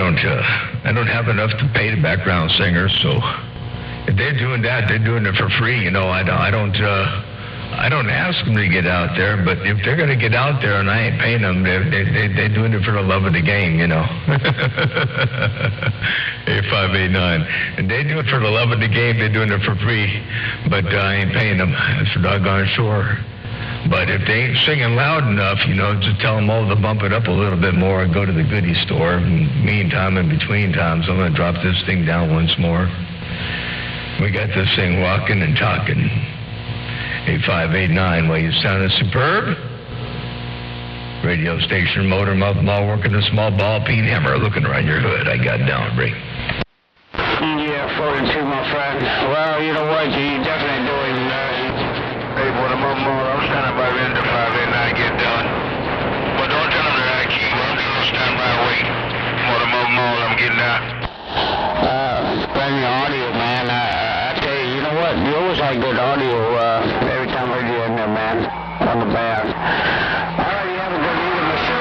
I don't have enough to pay the background singers, so if they're doing that, they're doing it for free. You know, I don't ask them to get out there, but if they're going to get out there and I ain't paying them, they're doing it for the love of the game, you know. 8589. And they do it for the love of the game. They're doing it for free, but I ain't paying them. That's for doggone sure. But if they ain't singing loud enough, you know, just tell them all to bump it up a little bit more and go to the goodie store. Meantime, in between times, I'm going to drop this thing down once more. We got this thing walking and talking. 8589, well, you sounded superb. Radio station, motor, mouth, mall, working a small ball, peen hammer, looking around your hood. I got down, break. Yeah, 42, my friend. Well, you know what? You definitely doing hey, for the moment, I'm standing by the end of 589, get done. But don't tell them that I keep. I'm just going to stand by and wait. For the moment, I'm getting out. Bring your audio, man. I tell you, you know what? You always had good audio every time I heard you in there, man, on the band. All right, you have a good evening, Mr.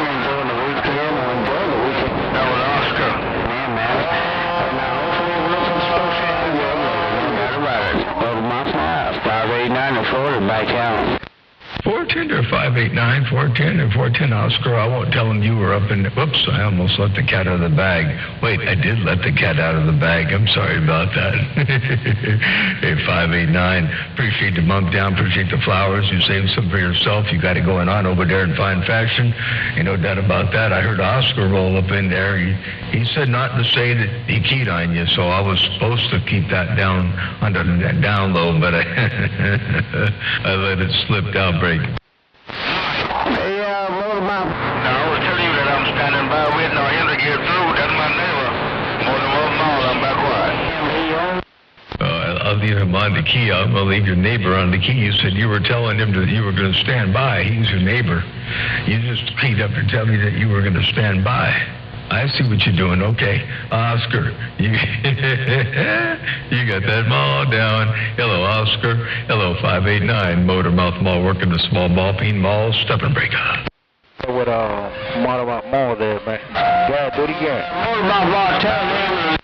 Enjoying the weekend or enjoying the weekend. That was Oscar. Yeah, man. And hopefully we're looking supposed to have you. No matter about it. Well, my 589 in Florida, back out. 410 or 589, 410 or 410 Oscar. I won't tell them you were up in. Whoops, I almost let the cat out of the bag. Wait, I did let the cat out of the bag. I'm sorry about that. Hey, 589. Appreciate the bump down. Appreciate the flowers. You saved some for yourself. You got it going on over there in fine fashion. Ain't no doubt about that. I heard Oscar roll up in there. He said not to say that he keyed on you, so I was supposed to keep that down under that down low, but I let it slip down. Break. Hey, Motormouth. Now, I was telling you that I'm standing by waiting on him to get through. That's my neighbor. Motormouth, I'm back quiet. I'll leave him on the key. I'm going to leave your neighbor on the key. You said you were telling him that you were going to stand by. He's your neighbor. You just keyed up to tell me that you were going to stand by. I see what you're doing. Okay. Oscar, you got that mall down. Hello, Oscar. Hello, 589. Motor Mouth Mall, working the small ball, peen mall, stuffing breaker. With Motormouth Mall there, man. Yeah, do it again. Motormouth Mall, tell me.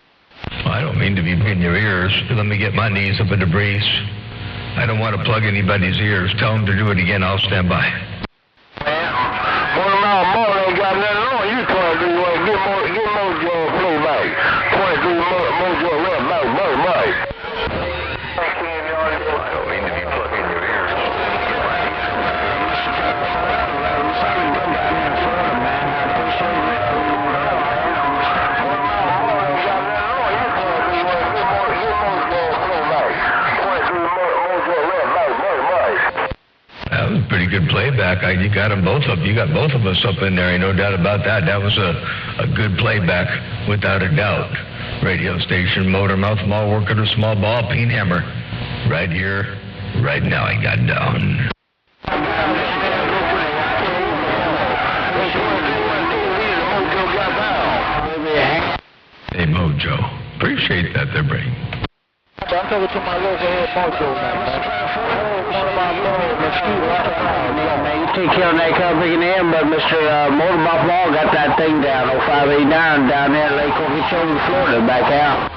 I don't mean to be in your ears. Let me get my knees up in the breeze. I don't want to plug anybody's ears. Tell them to do it again. I'll stand by. Motormouth Mall ain't got nothing on. You trying to do what? Get Mojo play right. 23 Mojo left, right. I don't mean to be plugging your ears. That was a pretty good playback. You got them both up. You got both of us up in there. Ain't no doubt about that. That was a good playback, without a doubt. Radio station, motor, mouth, mall, worker, a small ball, peen hammer. Right here, right now. I got down. Hey, Mojo. Appreciate that they're bringing. I'm talking to my local head Mojo, man. One of my local mosquito. Yeah, man, you take care of that covering in, but Mr. Motormouth Law got that thing down on 589 down there in Lake Okeechobee, Florida, back out.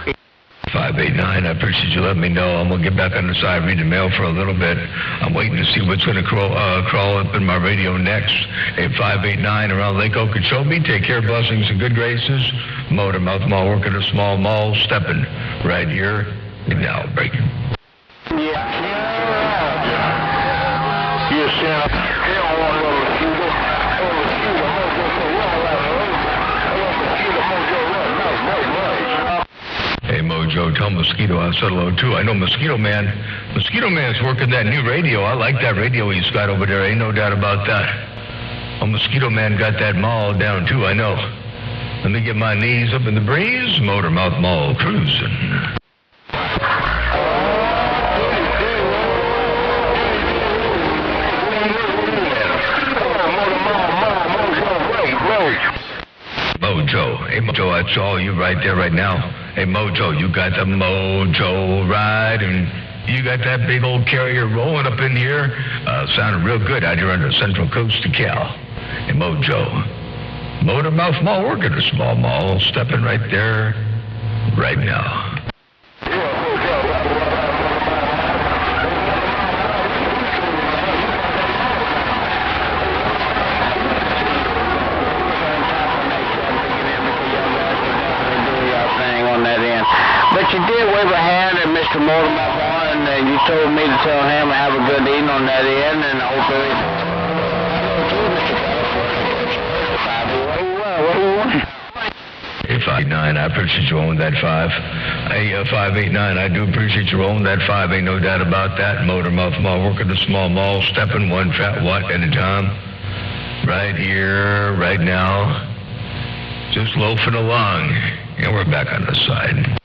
589, I appreciate you letting me know. I'm going to get back on the side, read the mail for a little bit. I'm waiting to see what's going to crawl up in my radio next. Hey, 589 around Lake Okeechobee. Take care, blessings and good graces. Motor Mouth Mall, working a small mall, stepping right here. Now, breaking. Yeah. Yes, sir. Hey, Mojo, tell Mosquito I said hello, too. I know Mosquito Man's working that new radio. I like that radio he's got over there. Ain't no doubt about that. Oh, Mosquito Man got that mall down, too, I know. Let me get my knees up in the breeze. Motor Mouth Mall cruising. Mojo. Hey, Mojo, I saw you right there right now. Hey, Mojo, you got the Mojo ride, and you got that big old carrier rolling up in here. Sounded real good out here on the Central Coast of Cal. Hey, Mojo, Motormouth Mall, working a small mall, stepping right there, right now. But you did wave a hand at Mr. Mortimer, and you told me to tell him to have a good evening on that end, and I hope what do you want? Hey, 589, I appreciate you owning that 5. Hey, 589, I do appreciate you owning that 5. Ain't no doubt about that. Motormouth Mall, working the small mall, stepping one fat watt at a time. Right here, right now. Just loafing along. And we're back on the side.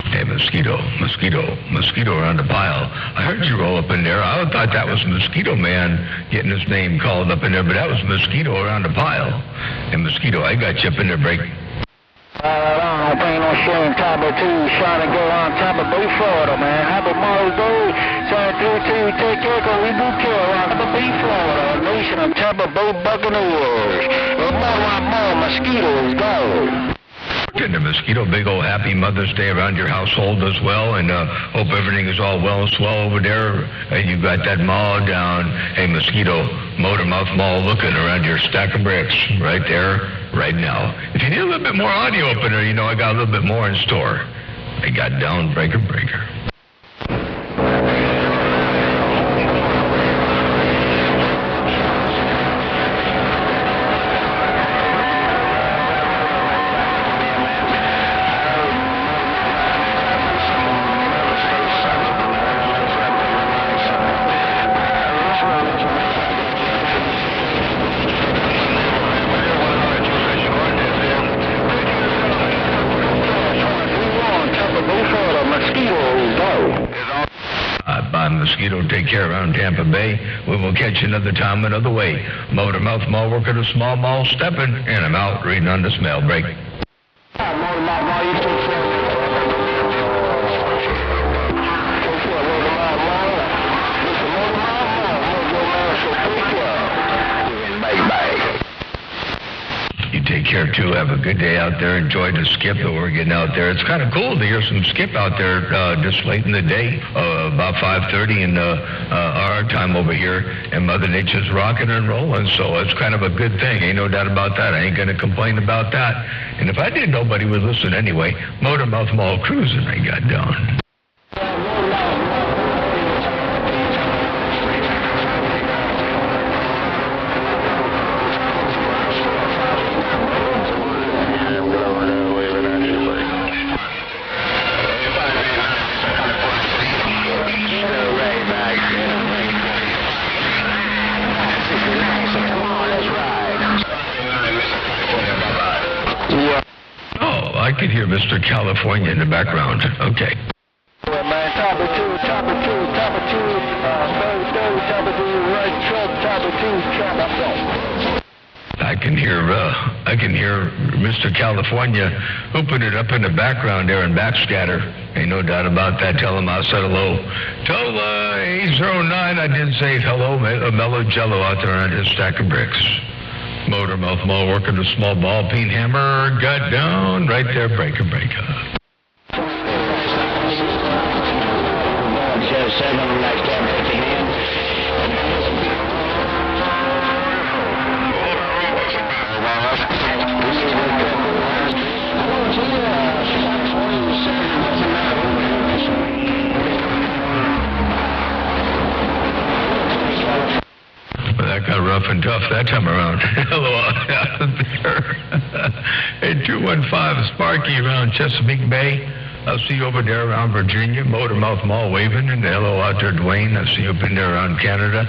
Hey, Mosquito around the pile. I heard you roll up in there. I thought that was Mosquito Man getting his name called up in there, but that was Mosquito around the pile. And Mosquito, I got you up in there, break. I think I'm showing top of 2, trying to go on top of Bay, Florida, man. Happy Mother's Day. Trying to take care because we do care on top of Bay, Florida. A nation of Tampa Bay Buccaneers. Remember my mom, Mosquitoes, go. And the Mosquito, big old happy Mother's Day around your household as well, and hope everything is all well and swell over there. You got that mall down. Hey, Mosquito, Motormouth Mall looking around your stack of bricks right there, right now. If you need a little bit more audio up in there, you know I got a little bit more in store. I got down breaker. Mosquito, take care around Tampa Bay. We will catch you another time, another way. Motormouth Mall, working a small mall, stepping, and I'm out reading on this mail break. You take care, too. Have a good day out there. Enjoy the skip that we're getting out there. It's kind of cool to hear some skip out there this late in the day, about 5:30 in our time over here, and Mother Nature's rocking and rolling, so it's kind of a good thing. Ain't no doubt about that. I ain't going to complain about that. And if I did, nobody would listen anyway. Motormouth Mall cruising, I got down. I can hear Mr. California in the background. Okay. Top of two, right truck, I can hear Mr. California hooping it up in the background there in backscatter. Ain't no doubt about that. Tell him I said hello. Tell 809 I did say hello, Mellow Jello out there on his stack of bricks. Motormouth Mall, working a small ball peen hammer, got down right there, breaker. That got rough and tough that time around. Hello out there. Hey, 215 Sparky around Chesapeake Bay. I'll see you over there around Virginia. Motormouth Mall waving. And hello out there, Dwayne. I'll see you up in there around Canada.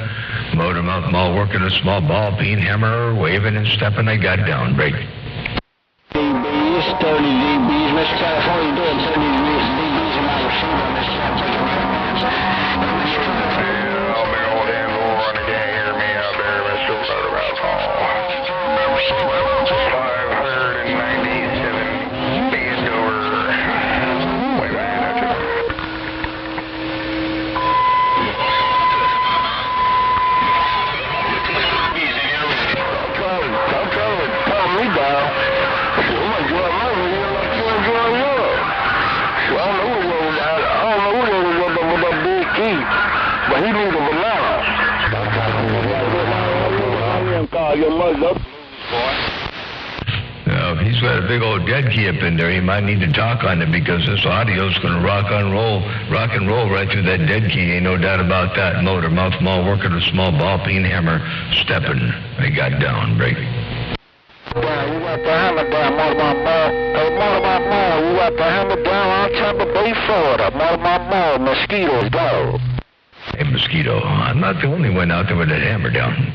Motormouth Mall working a small ball, peen hammer, waving and stepping. I got down. Break. DBs, 30 DBs. Mr. California doing 30 DBs in my receiver. he needs a banana. Call your mother. He's got a big old dead key up in there. He might need to talk on it because this audio's going to rock and roll right through that dead key. Ain't no doubt about that. Motor mouth mall working a small ball peen hammer stepping. They got down break. Yeah, you got the hammer down, Mortimer Mall. Hey, Mortimer Mall, you got the hammer down on Tampa Bay, Florida. Mortimer Mall, mosquitoes go. Hey, Mosquito, I'm not the only one out there with that hammer down.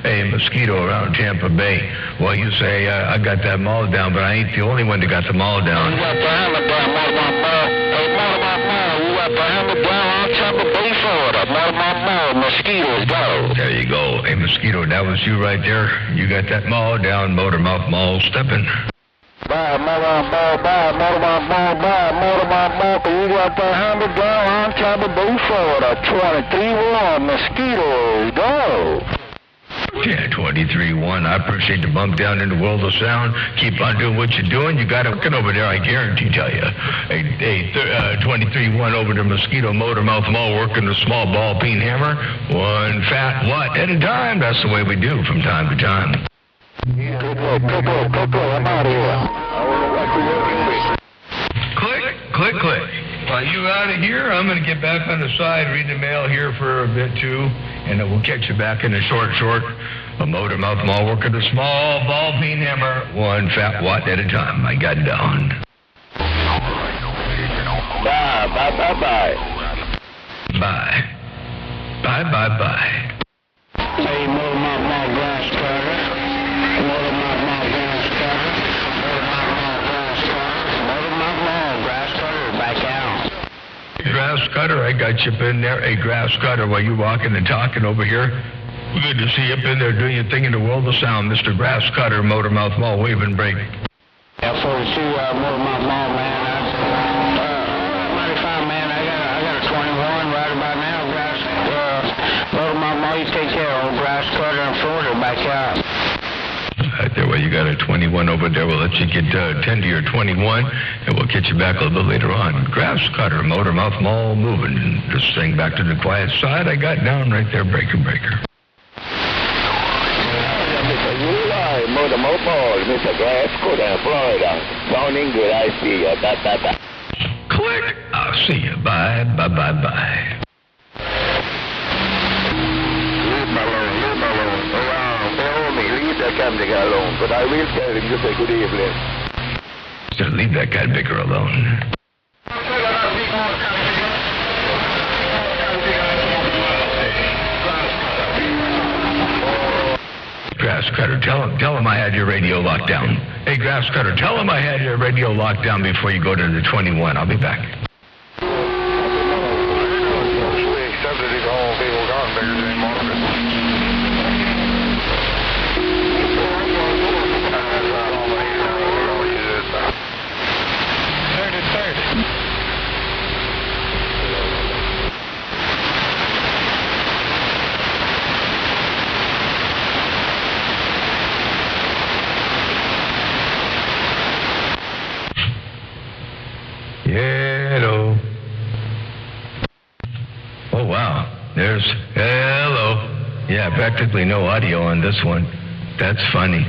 Hey, Mosquito around Tampa Bay. Well, you say I got that mall down, but I ain't the only one that got the mall down. You got the hammer down, Mortimer Mall. Hey, Mortimer Mall, you got the hammer down on Tampa Bay, Florida. Mortimer Mall, mosquitoes go. There you go. Hey, Mosquito, that was you right there. You got that mall down, Motormouth Mall stepping. Bye, Mortimer Mall, bye, Mortimer Mall, bye, Mortimer Mall. You got the hammer down on Tampa Bay, Florida. 23-1, mosquitoes go. Yeah, 23-1. I appreciate the bump down in the world of sound. Keep on doing what you're doing. You got it working over there, I guarantee tell you. Hey, 23-1 over to Mosquito Motormouth Mall working the small ball peen hammer. One fat watt at a time. That's the way we do from time to time. Coco, I'm out of here. Click. While you out of here, I'm going to get back on the side, read the mail here for a bit too, and then we'll catch you back in a short. A Motormouth Mall working a small ball peen hammer, one fat watt at a time. I got down. Bye. Bye. Hey, Motormouth Mall grass cutter. Motormouth Mall grass cutter. Motormouth Mall grass cutter, back out. Grass cutter, I got you up in there. Hey, grass cutter, while you walking and talking over here, good to see you up in there doing your thing in the world of sound, Mr. Grass Cutter, Motormouth Mall, wave and break. Yeah, 42, Motormouth Mall, man. Mighty fine, man. I got a 21 right about now. Motormouth Mall, you take care of old grass cutter in Florida, back out. Right there, well, you got a 21 over there. We'll let you get 10 to your 21, and we'll get you back a little bit later on. Grass Cutter, Motormouth Mall, moving. Just thing back to the quiet side. I got down right there, breaker. Motormouth Mall, Mr. Grass Cutter, Florida. Sounding good, I see you. Click. I'll see you. Bye. Leave that Camdicker alone, but I will tell him to say good evening. So leave that guy Bicker alone. Grass Cutter, tell him I had your radio locked down. Hey, Grass Cutter, tell him I had your radio locked down before you go to the 21. I'll be back. Hello. Oh, wow. There's hello. Yeah, practically no audio on this one. That's funny.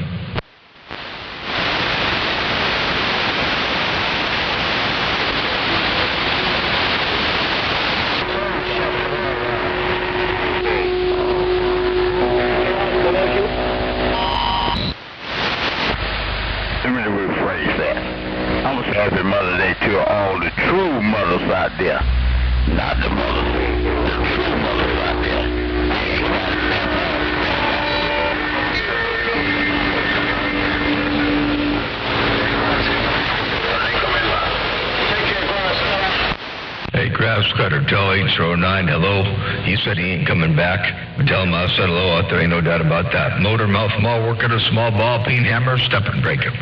Let me rephrase that. I'm going to say happy Mother's Day to all the true mothers out there. Not the mothers, the true mothers out there. Hey, Grass Cutter, tell 809 hello. He said he ain't coming back. But tell him I said hello out there, ain't no doubt about that. Motormouth Mall working a small ball peen hammer, stepping, break it.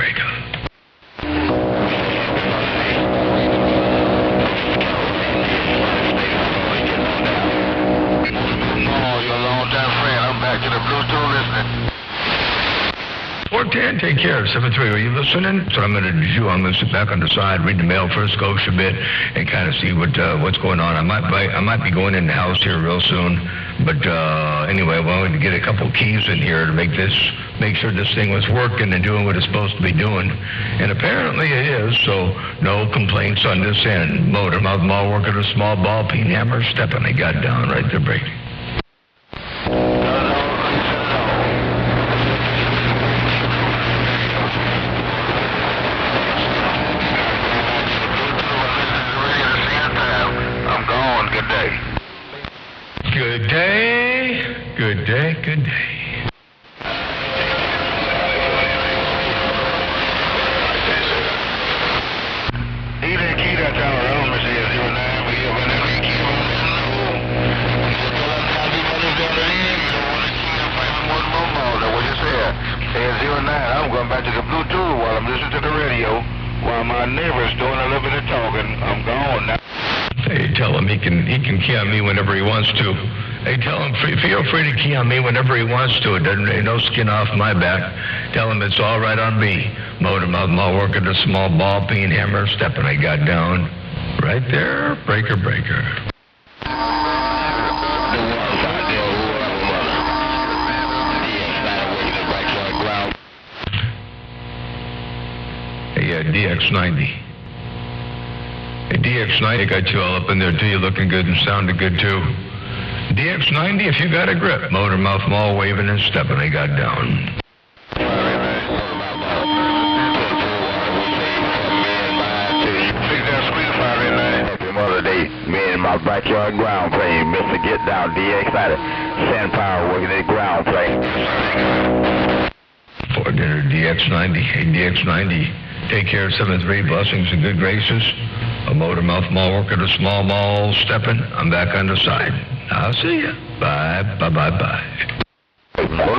410, take care. 73, are you listening? So I'm going to do. I'm going to sit back on the side, read the mail for a Scotia bit, and kind of see what's going on. I might be going in the house here real soon, but anyway, I wanted to get a couple keys in here to make sure this thing was working and doing what it's supposed to be doing, and apparently it is. So no complaints on this end. Motor mouth mall working a small ball peen hammer stepping. They got down right there, break. Good day. I'm going back to the Bluetooth while I'm listening to the radio while my neighbor's doing a little bit of talking. I'm gone now. Hey, tell him he can key on me whenever he wants to. Hey, tell him feel free to key on me whenever he wants to. It doesn't no skin off my back. Tell him it's all right on me. Motor mouth mall working a small ball peen hammer stepping. I got down right there. Breaker. Hey, DX90. Hey, DX90 got you all up in there too. You looking good and sounding good too. DX90, if you got a grip. Motor mouth mall waving and stepping. They got down. Me in my backyard ground plane. Mr. Get Down, DX90. Sand Power working at ground plane. For dinner, DX90. Hey, DX90. Take care, 73. Blessings and good graces. A motor mouth mall working a small mall stepping. I'm back on the side. I'll see you. Bye. Motor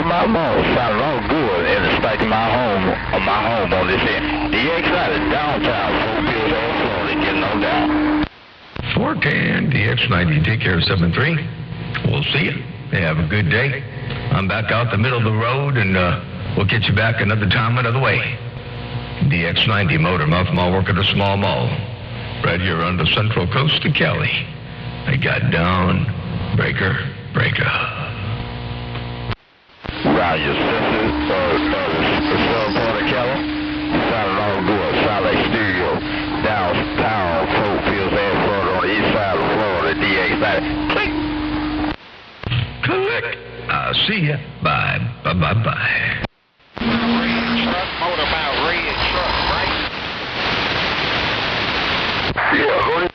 mouth mall sounded all good in respect to my home on this end. DX90 downtown, Fort Lauderdale, Florida, getting on down. 410, DX90. Take care, 73. We'll see you. Hey, have a good day. I'm back out the middle of the road, and we'll get you back another time, another way. DX90 motor mouth mall working a small mall. Right here on the central coast of Cali. I got down. Breaker. Round your senses, the southern part of Cali. Sounded all good. Sound like stereo. Downtown, Fort Lauderdale, Florida, on the east side of Florida, DX90. Click. I'll see ya. Bye. Motor mouth red truck, right? Yeah, go ahead.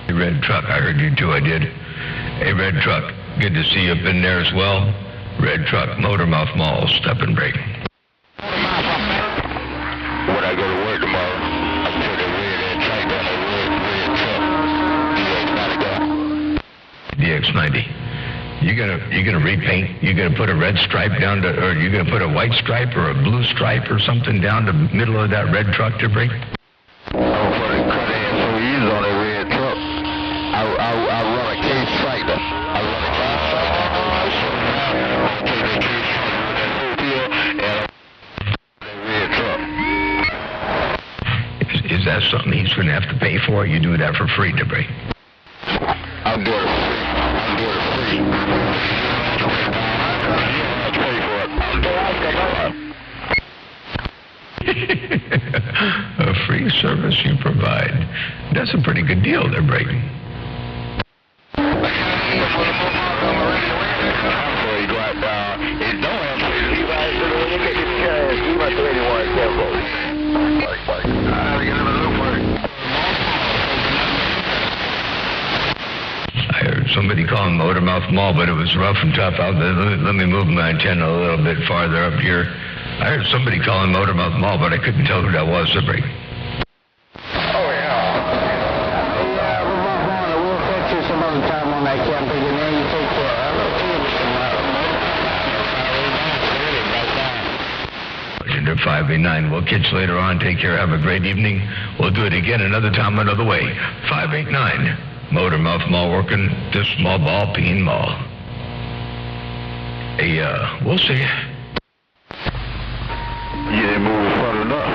Hey, red truck, I heard you too, I did. Hey, red truck, good to see you up in there as well. Red truck, motor mouth mall, step and break. When I go to work tomorrow, I'm going to red truck down the red truck. DX90. You gonna repaint? You gonna put a red stripe down to, or you gonna put a white stripe or a blue stripe or something down the middle of that red truck to break? On a red truck. I run a case tractor. I run a red truck. Is that something he's gonna have to pay for? You do that for free, Debray? I'm doing it free. A free service you provide. That's a pretty good deal they're breaking. I heard somebody calling Motor Mouth Mall, but it was rough and tough out there. Let me move my antenna a little bit farther up here. I heard somebody calling Motor Mouth Mall, but I couldn't tell who that was. Oh, yeah. We'll catch you some other time on that camping, and then you take care. I don't see you 589. We'll catch you later on. Take care. Have a great evening. We'll do it again another time, another way. 589. Motor Mouth Mall working this small ball peen mall. Hey, we'll see you. You didn't move it far enough.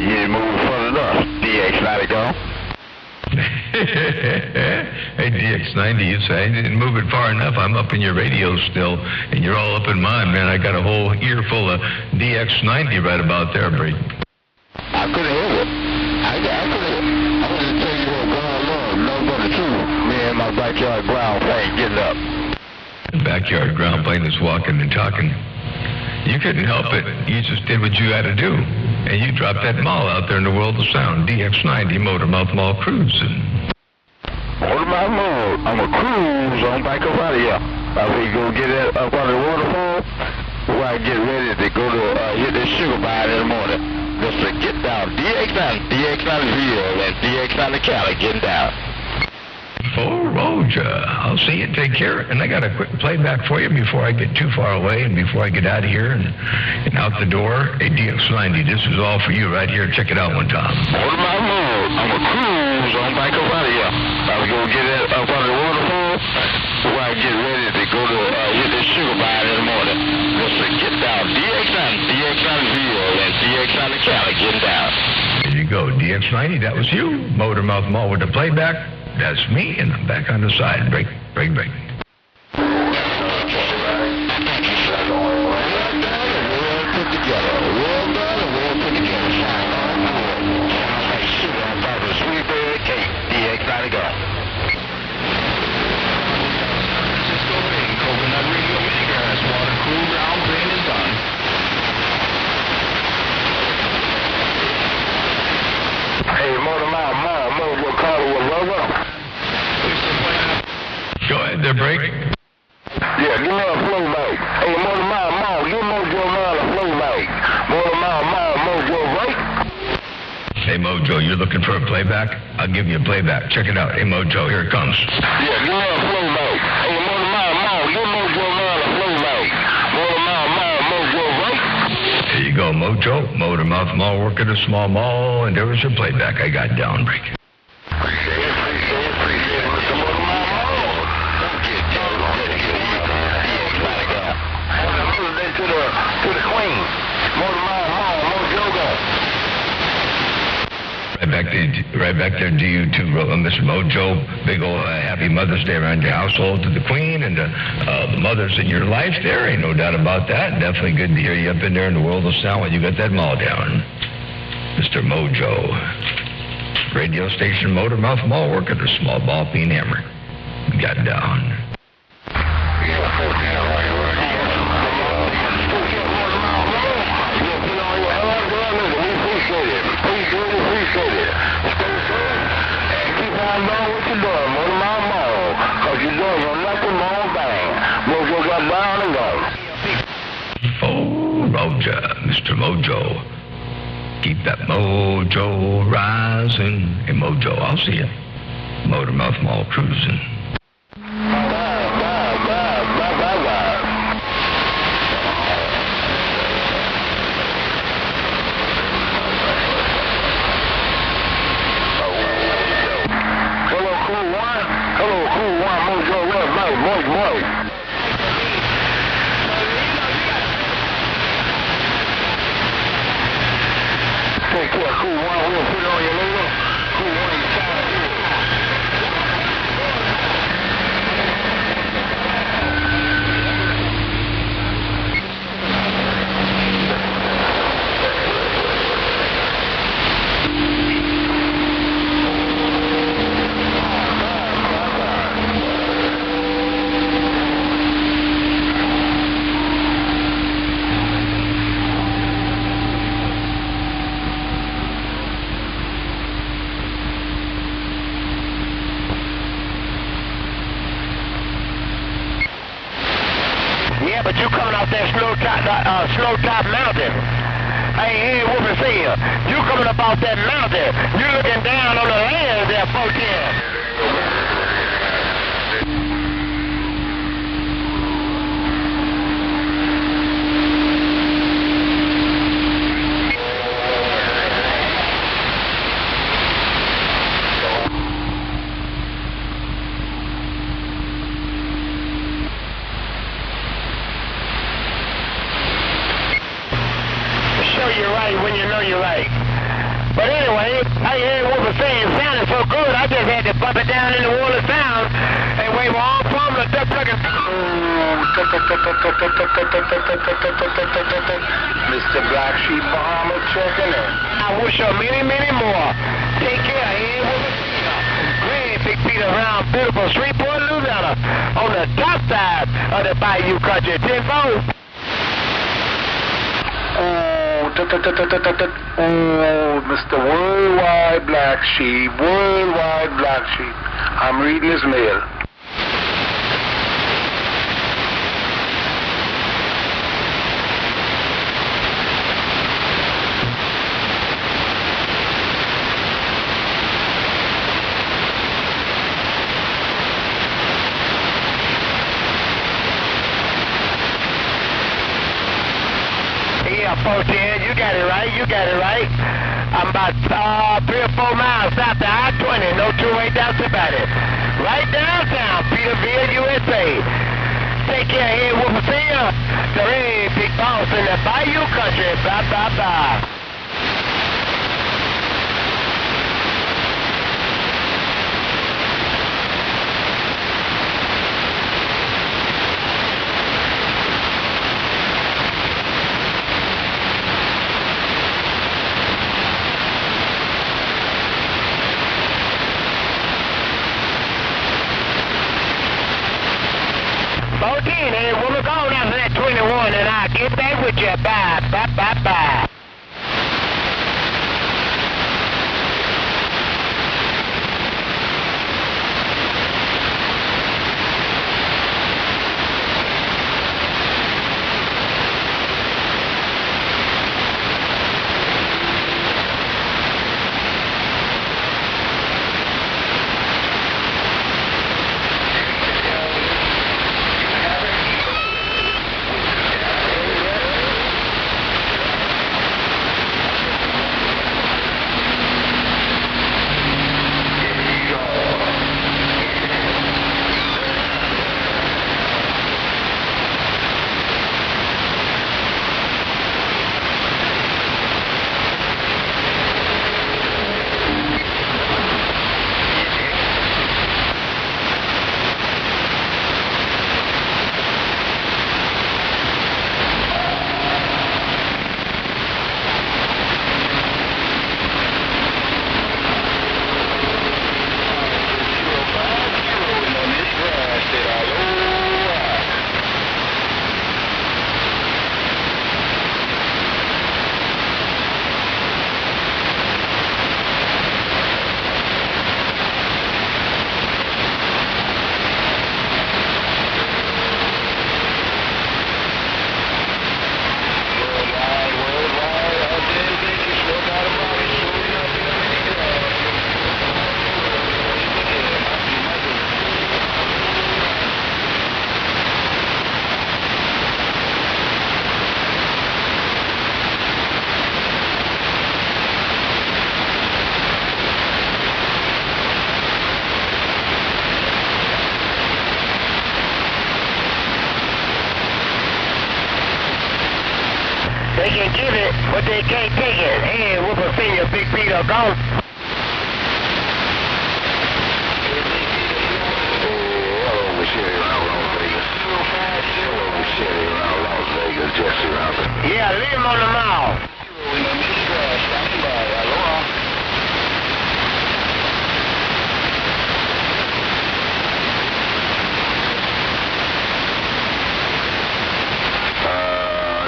You didn't move it far enough. DX90 go. Hey, DX90, you say I didn't move it far enough. I'm up in your radio still, and you're all up in mine, man. I got a whole ear full of DX90 right about there, Bree. I couldn't hear it. I wanted to tell you what going on. No but the truth. Me and my backyard ground plane getting up. The backyard ground plane is walking and talking. You couldn't help it. You just did what you had to do. And you dropped that mall out there in the world of sound. DX90 Motormouth Mall cruising. What about mode? I'm a cruise on back up out of here. We go get that up on the waterfall. Before I get ready to go to hit this sugar bar in the morning. Just to get down. DX90 Real and DX90 Cali getting down. Oh, Roger. I'll see you. Take care. And I got a quick playback for you before I get too far away and before I get out of here and out the door. Hey, DX90, this is all for you right here. Check it out one time. What about mode? I'm a cruise on back up out of here. I was going to get that up on the waterfall before I get ready to go to hit this sugar bar in the morning. Just to get down. DX90 Real and DX90 Cali getting down. There you go. DX90, that was you. Motormouth Mall with the playback. That's me, and I'm back on the side. Break. Hey, Motormouth Mall, Mojo Carter with Logo. Go ahead there, Break. Yeah, give me a playback. Hey, Motormouth Mall, give Mojo Man a playback. Motormouth Mall, Mojo Break. Hey, Mojo, you're looking for a playback? I'll give you a playback. Check it out. Hey, Mojo, here it comes. Yeah, give me a playback. Hey, Motormouth Mall, give Mojo Man a playback. Motormouth Mall, Mojo Break. There you go, Mojo. Motormouth Mall, work at a small mall, and there was your playback. I got down, Break. Appreciate it, Mr. Motormouth Mall. To the Queen. Motormouth Mall, Mojo go. Right back there to you too, Mr. Mojo. Big old happy Mother's Day around your household to the Queen and the mothers in your life there. Ain't no doubt about that. Definitely good to hear you up in there in the world of sound when you got that mall down. Mr. Mojo. Radio station Motormouth Mall work at a small ball peen hammer. Got down. Oh, Roger, Mr. Mojo. Keep that mojo rising. Hey, Mojo, I'll see you. Motormouth Mall cruising. Hello, cool one, Mojo Red Light, boy. Take care, cool one, we'll put it on your later. Cool one, you trying to do it. Yeah, but you coming off that slow top mountain. Hey, what we say here? You coming up off that mountain. You looking down on the land there, folks here. you're right. But anyway, I heard what was saying. It sounded so good, I just had to bump it down in the wall of sound and wave all from the duck fucking. Mr. Black Sheep Bahama checking in. I wish you many, many more. Take care. Here with the Great Big Peter around beautiful Shreveport, Louisiana, on the top side of the Bayou Country. 10-4. Oh, Mr. Worldwide Black Sheep, Worldwide Black Sheep. I'm reading his mail. Yeah, 410, you got it right, you got it right. I'm about 3 or 4 miles south of I-20, no two-way doubts about it. Right downtown, Peterville, USA. Take care here, we'll see ya. The Red Big Boss in the Bayou Country, bye, bye, bye. Hey, we'll look on after that 21 and I'll get back with you. Bye, bye, bye, bye. They can give it, but they can't take it. Hey, Whooper Senior, Big Peter, go. Jesse Robert. Yeah, leave him on the mouth.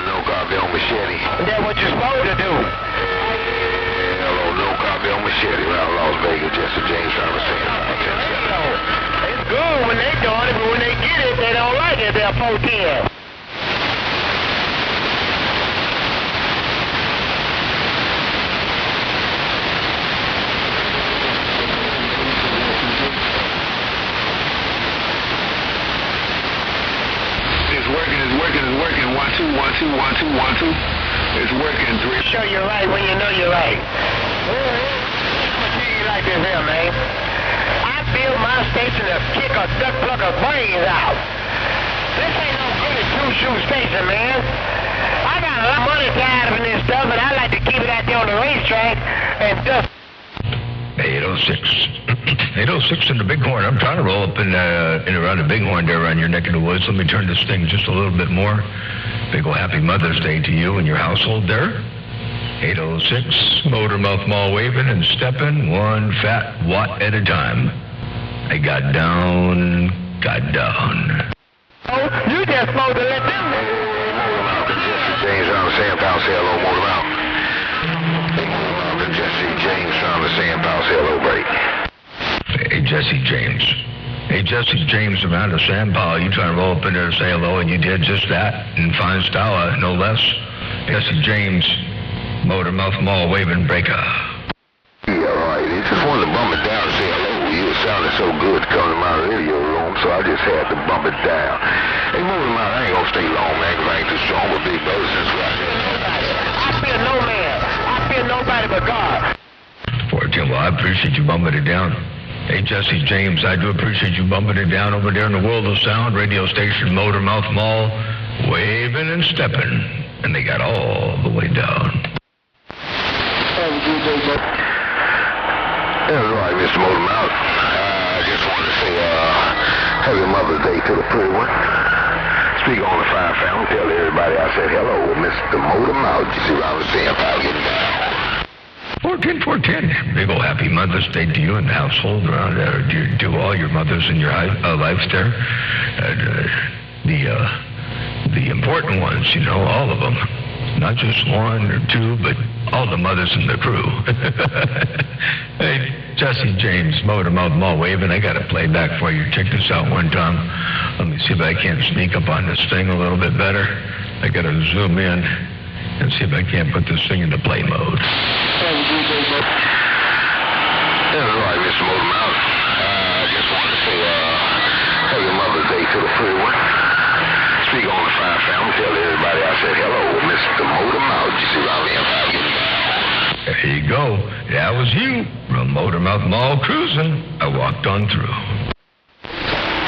No copy on machete. That's what you're supposed to do. Hello, no copy on machete around Las Vegas. Jesse James Thomas saying It's good when they doing it, but when they get it, they don't like it. They're 410. It's working. 1, 2, 1, 2, 1, 2, 1, 2. It's working. 3. Show you're right when you know you're right. I'm gonna tell you like this here, man. I built my station to kick a duck plucker brains out. This ain't no good at two-shoe station, man. I got a lot of money tied up in this stuff, but I like to keep it out there on the racetrack and just... 806. 806 in the Bighorn. I'm trying to roll up in around the Bighorn there around your neck of the woods. Let me turn this thing just a little bit more. Big ol' happy Mother's Day to you and your household there. 806, motor mouth mall waving and stepping, one fat watt at a time. I got down. Oh, you just supposed to let them know. Jesse James on the Sam Powell, say hello, motor mouth. Jesse James on the Sam Powell, say hello, break. Hey, Jesse James. Hey, Jesse James around the Sam Powell. You trying to roll up in there and say hello, and you did just that in fine style, no less. Jesse James, motor mouth mall waving breaker. Yeah, all right. He just wanted to bump it down and say hello. You were sounding so good coming to my radio room, so I just had to bump it down. Hey, moving out, I ain't gonna stay long, man, because I ain't too strong with big brothers since right here. I fear no man. I fear nobody but God. 14, well, I appreciate you bumping it down. Hey, Jesse James, I do appreciate you bumping it down over there in the world of sound, radio station, motor mouth mall, waving and stepping. And they got all the way down. That's right, Mr. Motormouth. I just wanted to say, happy Mother's Day to the pretty one. Speak on the fire family. Tell everybody I said hello, Mr. Motormouth. You see what I was saying about getting down. 410. Big ol' happy Mother's Day to you and the household around there. To all your mothers in your lives there. The important ones, you know, all of them. Not just one or two, but all the mothers in the crew. Hey, Jesse James, motor mouth mall waving. I got to play back for you. Check this out one time. Let me see if I can't sneak up on this thing a little bit better. I got to zoom in and see if I can't put this thing into play mode. That's right, Mr. Motormouth. I just wanted to say, happy Mother's Day to the pretty one. Speak on the fire family. Tell everybody I said hello, Mr. Motormouth. You see what I mean? There you go. That was you. From Motormouth Mall cruising. I walked on through.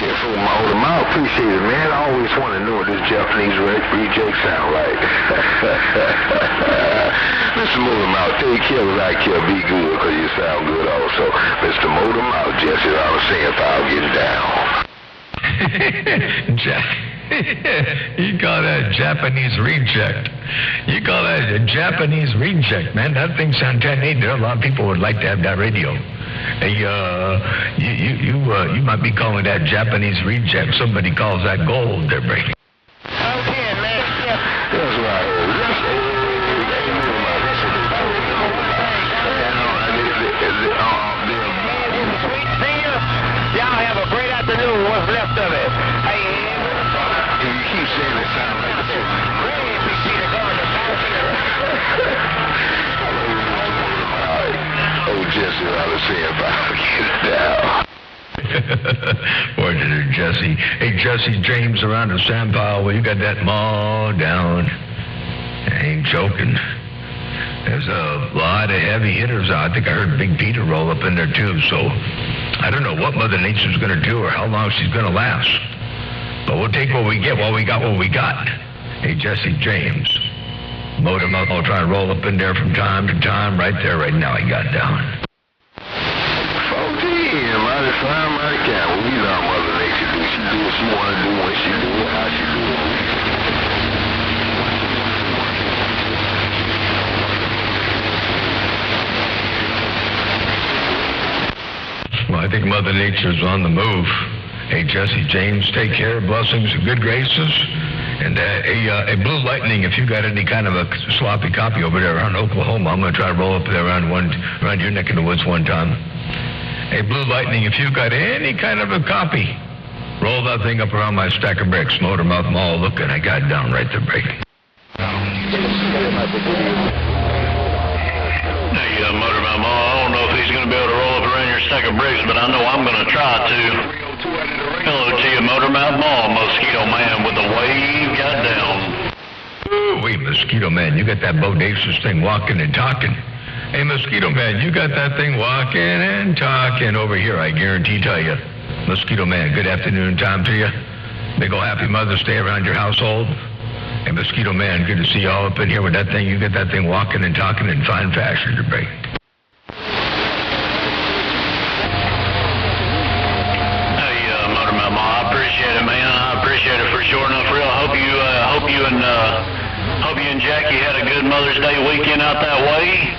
Yeah, for Motormouth, appreciate it, man. I always want to know what this Japanese reject sound like. Mr. Motormouth, take care of I care. Be good, because you sound good also. Mr. Motormouth, Jesse, I was saying if I'll get down. You call that Japanese reject. You call that a Japanese reject, man. That thing sounds 10-8. There are a lot of people would like to have that radio. Hey, you might be calling that Japanese reject. Somebody calls that gold they're breaking. Okay, man. That's right. Sweet senior, y'all have a great afternoon. What's left of it? Hey, You keep saying it sounds like the truth. Oh, Jesse, I was saying if I get down. Boy, did it, Jesse. Hey, Jesse James around the Sam Powell. Well, you got that mall down. I ain't joking. There's a lot of heavy hitters out. I think I heard Big Peter roll up in there, too. So I don't know what Mother Nature's going to do or how long she's going to last. But we'll take what we get while we got what we got. Hey, Jesse James. Motormouth, I'll try and roll up in there from time to time. Right there, right now, I got down. 14, mighty fine, mighty count. Well, you know Mother Nature do. She do what she want to do, when she do it, how she do it. Well, I think Mother Nature's on the move. Hey, Jesse James, take care, blessings and good graces. And a Blue Lightning, if you got any kind of a sloppy copy over there around Oklahoma, I'm going to try to roll up there around your neck of the woods one time. Hey, Blue Lightning, if you got any kind of a copy, roll that thing up around my stack of bricks. Motormouth Mall, look, and I got down right there breaking. Hey, Motormouth Mall, I don't know if he's going to be able to roll up around your stack of bricks, but I know I'm going to try to. Hello to you, Motormouth Mall, Mosquito Man with the wave got down. Ooh-wee, Mosquito Man, you got that bodacious thing walking and talking. Hey, Mosquito Man, you got that thing walking and talking over here, I guarantee tell you. Mosquito Man, good afternoon time to you. Big ol' happy Mother's Day around your household. Hey, Mosquito Man, good to see you all up in here with that thing. You get that thing walking and talking in fine fashion to break. Sure enough, real. Hope you and Jackie had a good Mother's Day weekend out that way.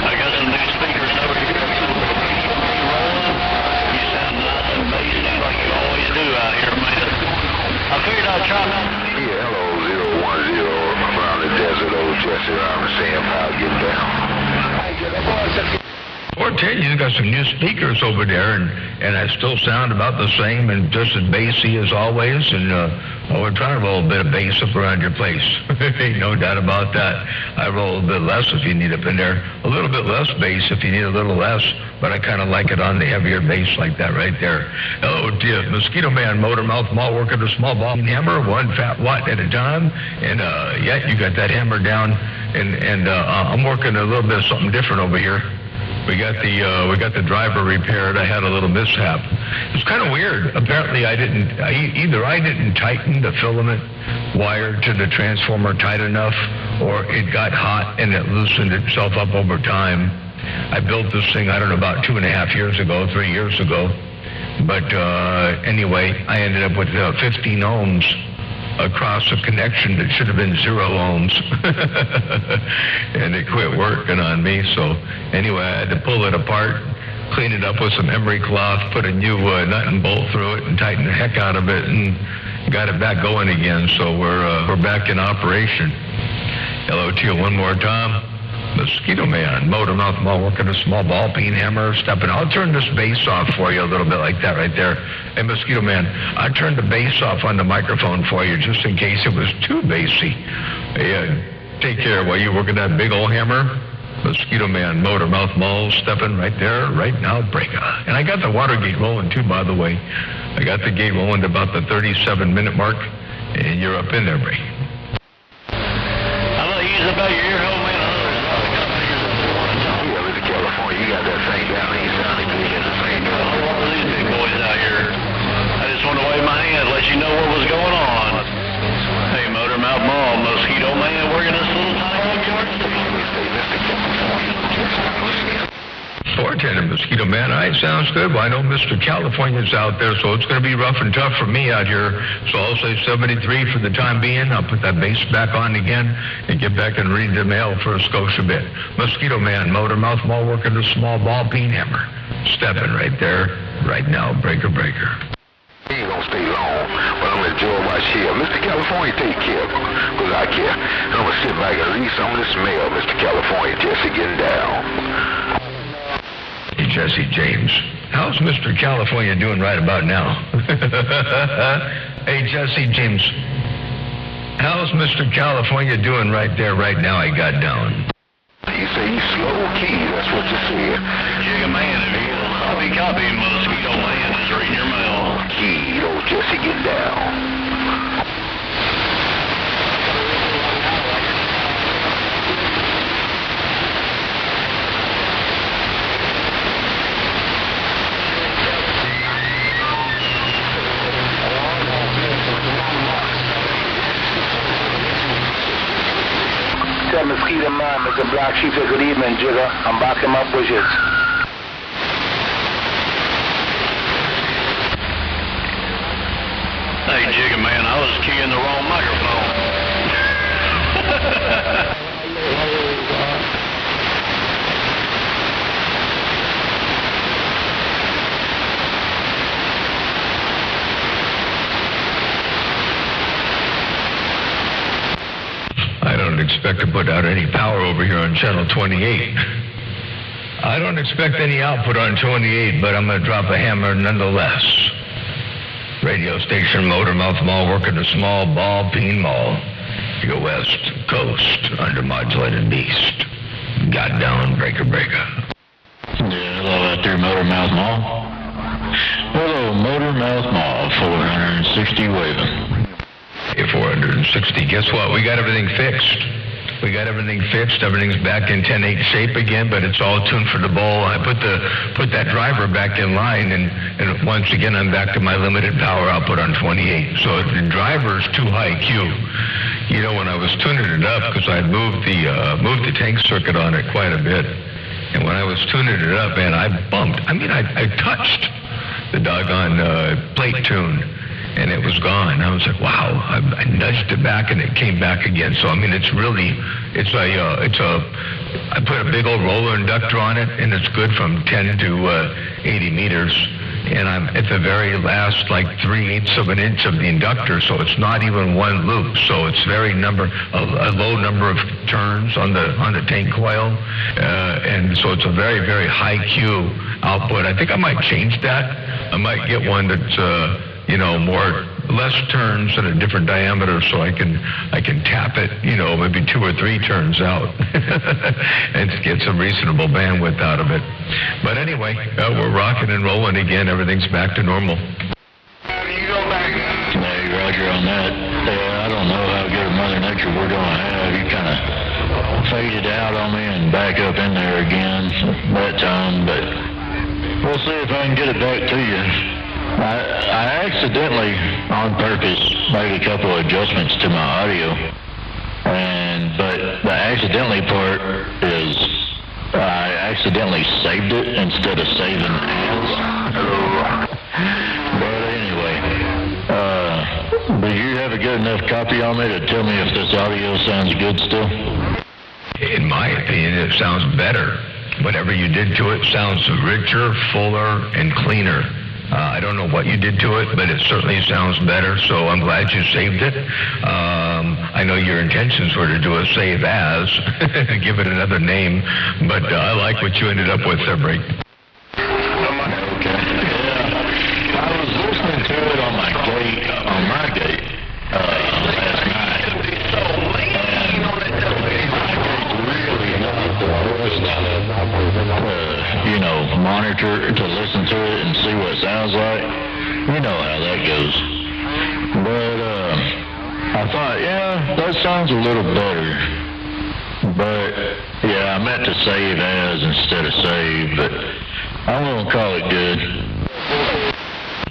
I got some new speakers over here. You sound nice and bassy like you always do out here, man. I figured I'd try. Yeah, hello, 010 around the desert, old Jesse around the sand pile, get down. 410, you got some new speakers over there, and I still sound about the same and just as bassy as always, and we're trying to roll a bit of bass up around your place. Ain't no doubt about that. I roll a bit less if you need up in there, a little bit less bass if you need a little less, but I kind of like it on the heavier bass like that right there. Oh, dear, Mosquito Man, Motor Mouth Mall, working a small ball hammer, 1 fat watt at a time, and yeah, you got that hammer down, and I'm working a little bit of something different over here. We got the driver repaired. I had a little mishap. It's kind of weird. Apparently, I didn't tighten the filament wire to the transformer tight enough, or it got hot and it loosened itself up over time. I built this thing, I don't know, about 2.5 years ago, 3 years ago. But anyway, I ended up with 15 ohms across a connection that should have been 0 ohms. And it quit working on me. So anyway, I had to pull it apart, clean it up with some emery cloth, put a new nut and bolt through it, and tighten the heck out of it, and got it back going again. So we're back in operation. Hello to you one more time. Mosquito Man, Motor Mouth Mall, working a small ball peen hammer, stepping. I'll turn this bass off for you a little bit like that right there. Hey, Mosquito Man, I turned the bass off on the microphone for you just in case it was too bassy. Hey, take care while you working that big old hammer. Mosquito Man, Motor Mouth Mall, stepping right there, right now, breaker. And I got the water gate rolling too, by the way. I got the gate rolling to about the 37-minute mark, and you're up in there, break. I'm gonna use about your ear hole, man. You got that thing down there, you sounding good in the same A lot of these big boys out here. I just want to wave my hand, let you know what was going on. Hey, Motor Mouth Mall, Mosquito Man, working this little tiny yard. 410 and Mosquito Man, all right, sounds good. Well, I know Mr. California's out there, so it's going to be rough and tough for me out here. So I'll say 73 for the time being. I'll put that bass back on again and get back and read the mail for a Scotia bit. Mosquito Man, Motor Mouth Mall, working a small ball peen hammer. Stepping right there, right now, breaker. He ain't gonna stay long, but I'm gonna enjoy my share. Mr. California, take care, because I care. I'm gonna sit back and read some of this mail, Mr. California, Jesse getting down. Hey, Jesse James, how's Mr. California doing right about now? Hey, Jesse James, how's Mr. California doing right there, right now? I got down. You say he's slow key, that's what you said. Jigga Man, if you copy Mosquito Man is reading your mail. Key, old Jesse get down. Tell Mosquito Man, Mr. Black Sheep, say good evening, Jigger. I'm backing my bushes. Hey, Jigga Man, I was keying the wrong microphone. I don't expect to put out any power over here on channel 28. I don't expect any output on 28, but I'm going to drop a hammer nonetheless. Radio station, Motor Mouth Mall, working a small ball peen mall. Your West Coast, undermodulated beast. Got down, breaker. Yeah, hello out there, Motor Mouth Mall. Hello, Motor Mouth Mall, 460 waving. 460. Guess what? We got everything fixed. Everything's back in 10/8 shape again, but it's all tuned for the bowl. I put that driver back in line, and once again I'm back to my limited power output on 28. So if the driver's too high Q, You know, when I was tuning it up, because I moved the tank circuit on it quite a bit, and when I was tuning it up, man, I bumped. I mean, I touched the doggone plate tune, and it was gone. I was like, wow. I nudged it back, and it came back again. So I mean, I put a big old roller inductor on it, and it's good from 10 to 80 meters. And I'm at the very last, like 3/8 of an inch of the inductor, so it's not even one loop. So it's a low number of turns on the tank coil, and so it's a very, very high Q output. I think I might change that. I might get one that's less turns and a different diameter, so I can tap it, maybe 2 or 3 turns out, and get some reasonable bandwidth out of it. But anyway, we're rocking and rolling again. Everything's back to normal. You go back. Hey, Roger on that. I don't know how good of Mother Nature we're going to have. You kind of faded out on me and back up in there again that time, but we'll see if I can get it back to you. I accidentally, on purpose, made a couple of adjustments to my audio, but the accidentally part is I accidentally saved it instead of saving as. But anyway, do you have a good enough copy on me to tell me if this audio sounds good still? In my opinion, it sounds better. Whatever you did to it sounds richer, fuller, and cleaner. I don't know what you did to it, but it certainly sounds better, so I'm glad you saved it. I know your intentions were to do a save as, give it another name, but I like what you ended up with there, Break. Okay. Yeah. I was listening to it on my gate last night. Monitor to listen to it and see what it sounds like. You know how that goes. But I thought, yeah, that sounds a little better. But yeah, I meant to save as instead of save, but I'm gonna call it good.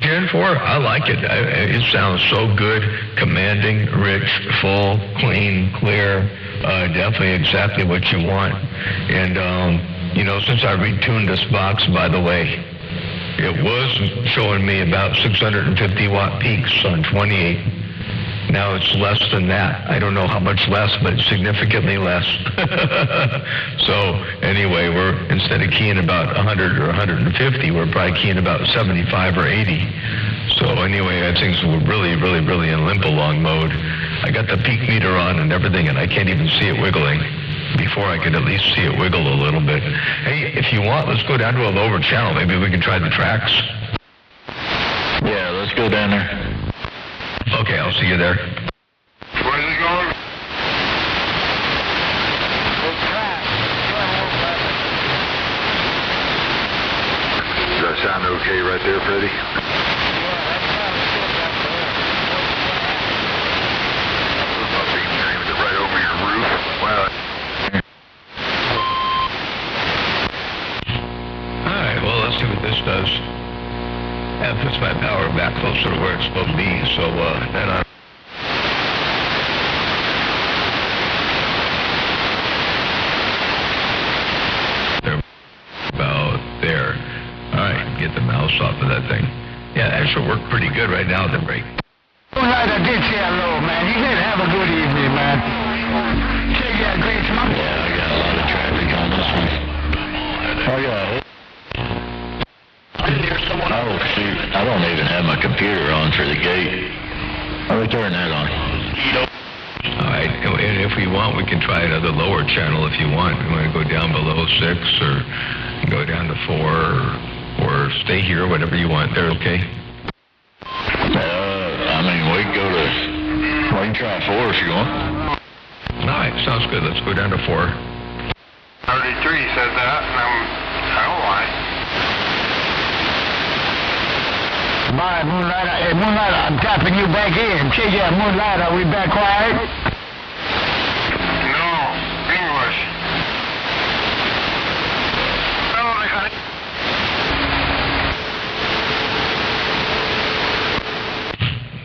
Gen 4, I like it. It sounds so good, commanding, rich, full, clean, clear. Definitely exactly what you want. And since I retuned this box, by the way, it was showing me about 650 watt peaks on 28. Now it's less than that. I don't know how much less, but it's significantly less. So anyway, we're, instead of keying about 100 or 150, we're probably keying about 75 or 80. So anyway, I think we're really, really, really in limp-along mode. I got the peak meter on and everything, and I can't even see it wiggling. Before I could at least see it wiggle a little bit. Hey, if you want, let's go down to a lower channel. Maybe we can try the tracks. Yeah, let's go down there. Okay, I'll see you there. Where's it going? Does that sound okay right there, Freddie? Right over your roof. Well. Let's see what this does. That puts my power back closer to where it's supposed to be, so then I... They're about there. Alright, get the mouse off of that thing. Yeah, that should work pretty good right now, the break. Moonlight, I did say hello, man. You did have a good evening, man. Say you had a great time. Yeah, I got a lot of traffic on this one. I got it. Oh, shoot. I don't even have my computer on for the gate. Let me turn that on. All right, and if we want, we can try another lower channel if you want. You want to go down below 6 or go down to 4 or stay here, whatever you want there, okay? We can try 4 if you want. All right, sounds good. Let's go down to 4. 33 says that, and I don't like. My Moonlight, hey, Moonlight, I'm tapping you back in. Say, yeah, Moonlight, are we back quiet? No, English.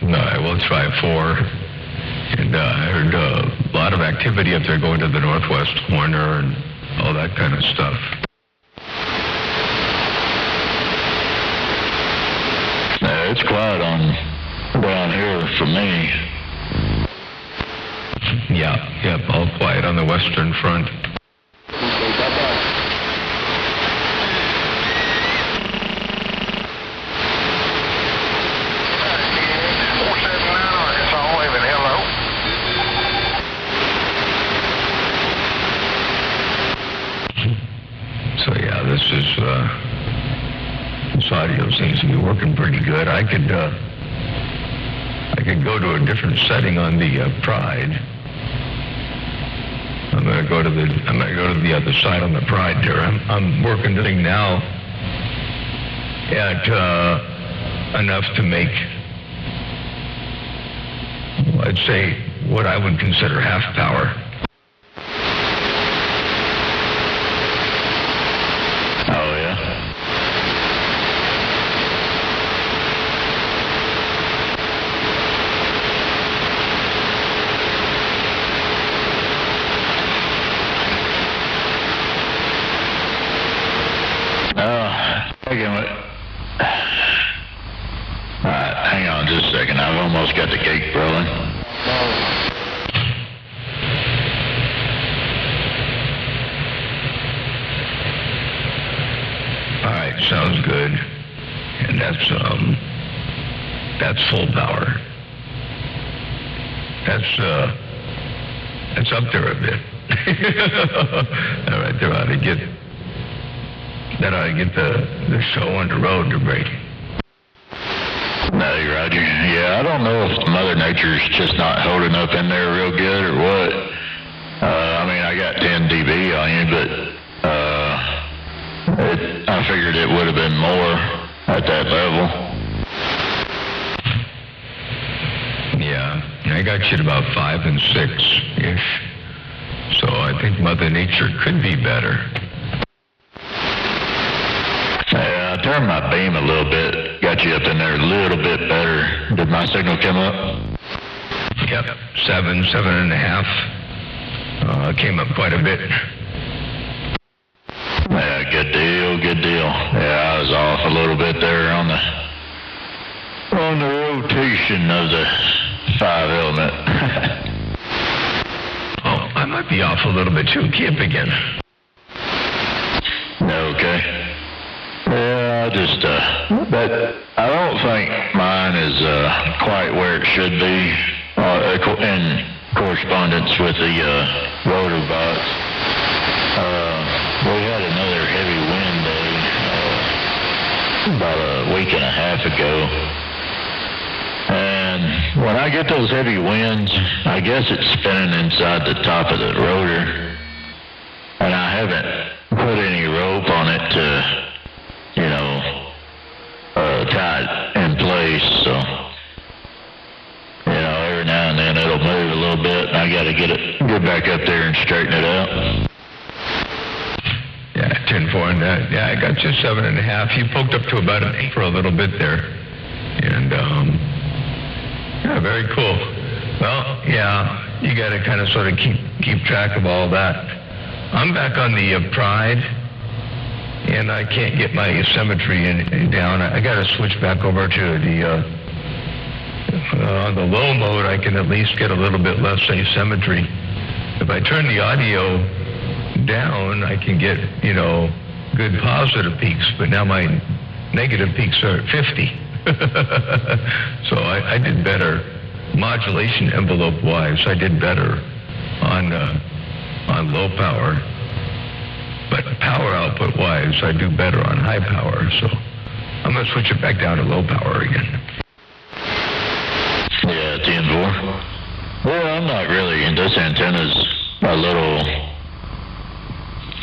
All right, we'll try 4. And And I heard a lot of activity up there going to the northwest corner and all that kind of stuff. It's quiet on down here for me. Yeah, all quiet on the western front. So yeah, this audio seems to be working pretty good. I could go to a different setting on the Pride. I'm gonna go to the other side on the Pride there. I'm working the thing now at enough to make, I'd say, what I would consider half power. Oh yeah. Alright, hang on just a second. I've almost got the cake rolling. Alright, sounds good. And that's full power. That's up there a bit. Alright, that ought to get the show on the road to break. No, Roger. Yeah, I don't know if Mother Nature's just not holding up in there real good or what. I mean, I got 10 dB on you, but I figured it would have been more at that level. Yeah, I got you at about 5 and 6-ish. So I think Mother Nature could be better. Yeah, I turned my beam a little bit. Got you up in there a little bit better. Did my signal come up? Yep, 7.5. Came up quite a bit. Yeah, good deal. Yeah, I was off a little bit there on the rotation of the 5 element. Oh, I might be off a little bit too. Key up again. Okay. Yeah, but I don't think mine is quite where it should be in correspondence with the rotor box. We had another heavy wind day about a week and a half ago. And when I get those heavy winds, I guess it's spinning inside the top of the rotor. And I haven't put any rope on it to, tie it in place. So, every now and then it'll move a little bit, and I got to get back up there and straighten it out. Yeah, 10.4 and that. Yeah, I got you 7.5. You poked up to about an 8 for a little bit there. And, yeah, very cool. Well, yeah, you got to kind of sort of keep track of all that. I'm back on the Pride, and I can't get my symmetry down. I got to switch back over to the on the low mode. I can at least get a little bit less asymmetry. If I turn the audio down, I can get good positive peaks. But now my negative peaks are at 50. So I did better modulation envelope wise. I did better on low power. But power output wise, I do better on high power. So I'm going to switch it back down to low power again. Yeah, 10.4. Well, I'm not really. This antenna's a little.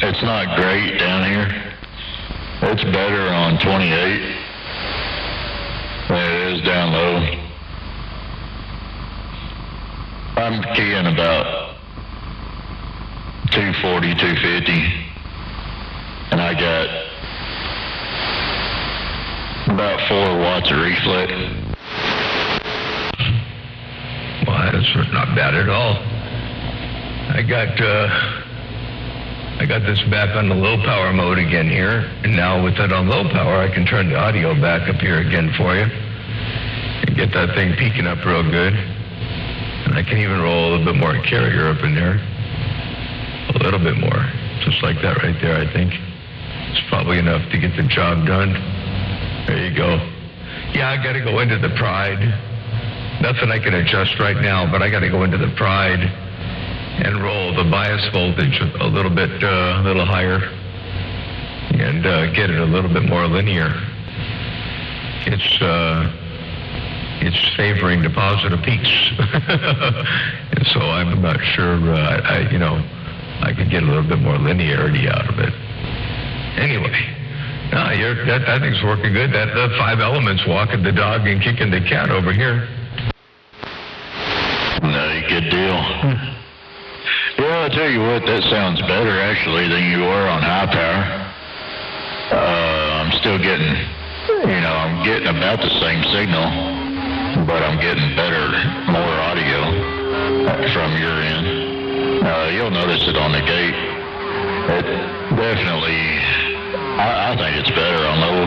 It's not great down here. It's better on 28 than it is down low. I'm keying about 240, 250. And I got about 4 watts of reflex. Well, it's not bad at all. I got this back on the low power mode again here, and now with it on low power, I can turn the audio back up here again for you and get that thing peaking up real good. And I can even roll a little bit more carrier up in there. A little bit more. Just like that right there, I think. It's probably enough to get the job done. There you go. Yeah, I got to go into the Pride. Nothing I can adjust right now, but I got to go into the Pride and roll the bias voltage a little bit, a little higher, and get it a little bit more linear. It's favoring the positive peaks, and so I'm not sure. I could get a little bit more linearity out of it. Anyway, that thing's working good. The 5 elements walking the dog and kicking the cat over here. No, good deal. Yeah, I'll tell you what, that sounds better actually than you were on high power. I'm still getting, I'm getting about the same signal, but I'm getting better, more audio from your end. You'll notice it on the gate. It definitely, I think it's better on low.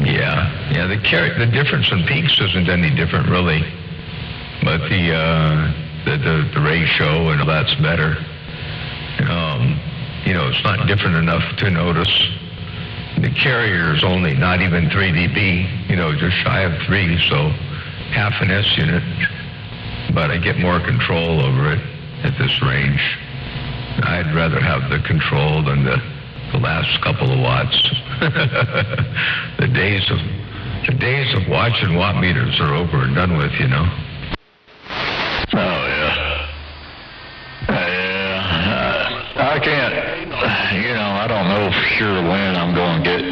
Yeah, the difference in peaks isn't any different really, but the ratio and all that's better. It's not different enough to notice. The carrier is only not even 3 dB, just shy of 3, so half an S unit. But I get more control over it at this range. I'd rather have the control than the last couple of watts. The days of watching watt meters are over and done with, Oh, yeah. I can't, I don't know for sure when I'm going to get,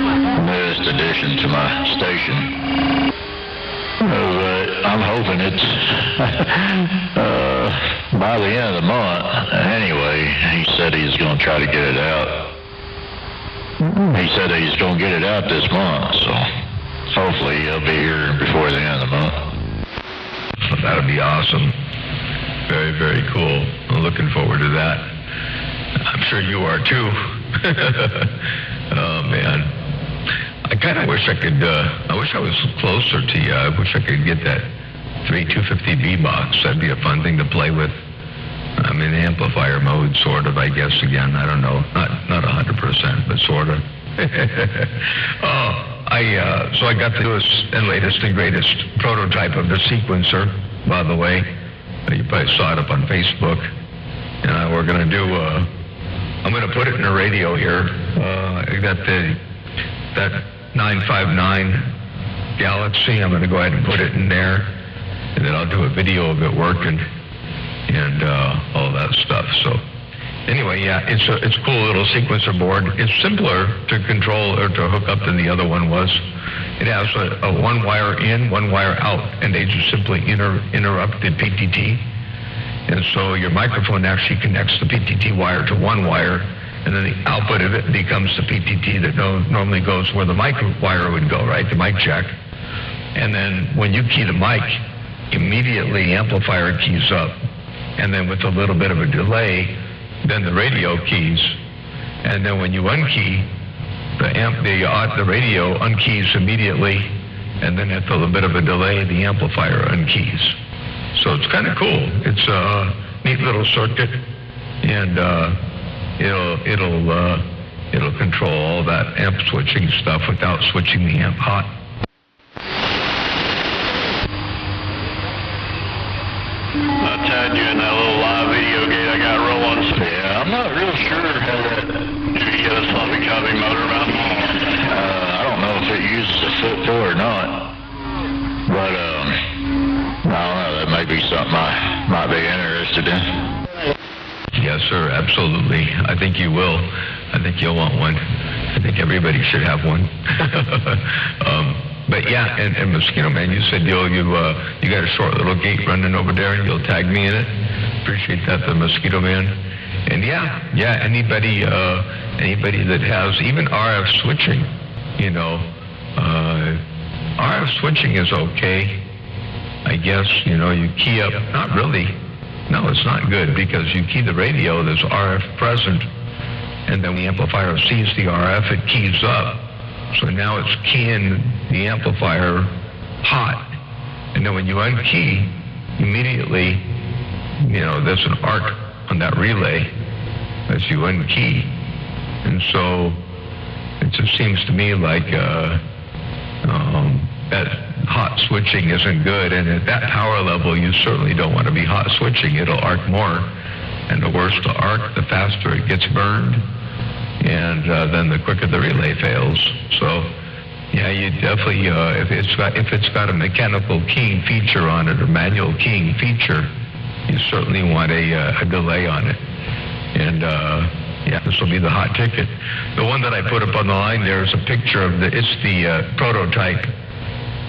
the newest addition to my station. But I'm hoping it's by the end of the month. Anyway, he said he's going to try to get it out. He said he's going to get it out this month, so hopefully he'll be here before the end of the month. Well, that'll be awesome. Very, very cool. I'm looking forward to that. I'm sure you are too. Oh, man. I kind of wish I could, I wish I was closer to you. I wish I could get that 3250B box. That'd be a fun thing to play with. I'm in amplifier mode, sort of, I guess, again. I don't know. Not 100%, but sort of. So I got the newest and latest and greatest prototype of the sequencer, by the way. You probably saw it up on Facebook. And we're going to do, I'm going to put it in the radio here. I got that 959 Galaxy. I'm going to go ahead and put it in there. And then I'll do a video of it working and all that stuff. So anyway, yeah, it's a cool little sequencer board. It's simpler to control or to hook up than the other one was. It has a one wire in, one wire out, and they just simply interrupt the PTT. And so your microphone actually connects the PTT wire to one wire, and then the output of it becomes the PTT that normally goes where the mic wire would go, right? The mic jack. And then when you key the mic, immediately the amplifier keys up. And then with a little bit of a delay, then the radio keys. And then when you unkey, the radio unkeys immediately, and then at a little bit of a delay, the amplifier unkeys. So it's kind of cool. It's a neat little circuit, and it'll control all that amp switching stuff without switching the amp hot. I tagged you in that little live video gate I got rolling. Yeah, I'm not real sure how that. Did you get a sloppy copy motor mount? I don't know if it uses a foot four or not, but I don't know. That may be something I might be interested in. Yes, sir, absolutely. I think you will. I think you'll want one. I think everybody should have one. But yeah, and Mosquito Man, you said you got a short little gate running over there, and you'll tag me in it. Appreciate that, the Mosquito Man. And yeah, anybody that has even RF switching, RF switching is okay. I guess, you key up, not really. No, it's not good because you key the radio, there's RF present, and then the amplifier sees the RF, it keys up. So now it's keying the amplifier hot. And then when you unkey, immediately, there's an arc on that relay as you unkey. And so it just seems to me like that hot switching isn't good. And at that power level, you certainly don't want to be hot switching. It'll arc more. And the worse the arc, the faster it gets burned. And then the quicker the relay fails. So, yeah, you definitely, if it's got a mechanical keying feature on it or manual keying feature, you certainly want a delay on it. And this will be the hot ticket. The one that I put up on the line there is a picture of it's the prototype.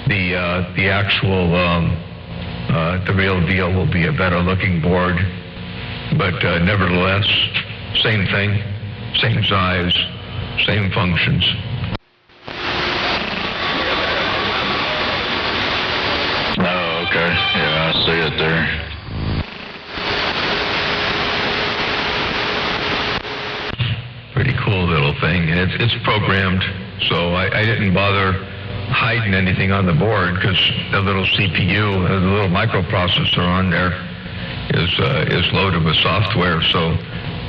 The actual, the real deal will be a better looking board, but nevertheless, same thing, same size, same functions. Oh, okay. Yeah, I see it there. Pretty cool little thing, and it's programmed, so I didn't bother hiding anything on the board because the little CPU, the little microprocessor on there is loaded with software, so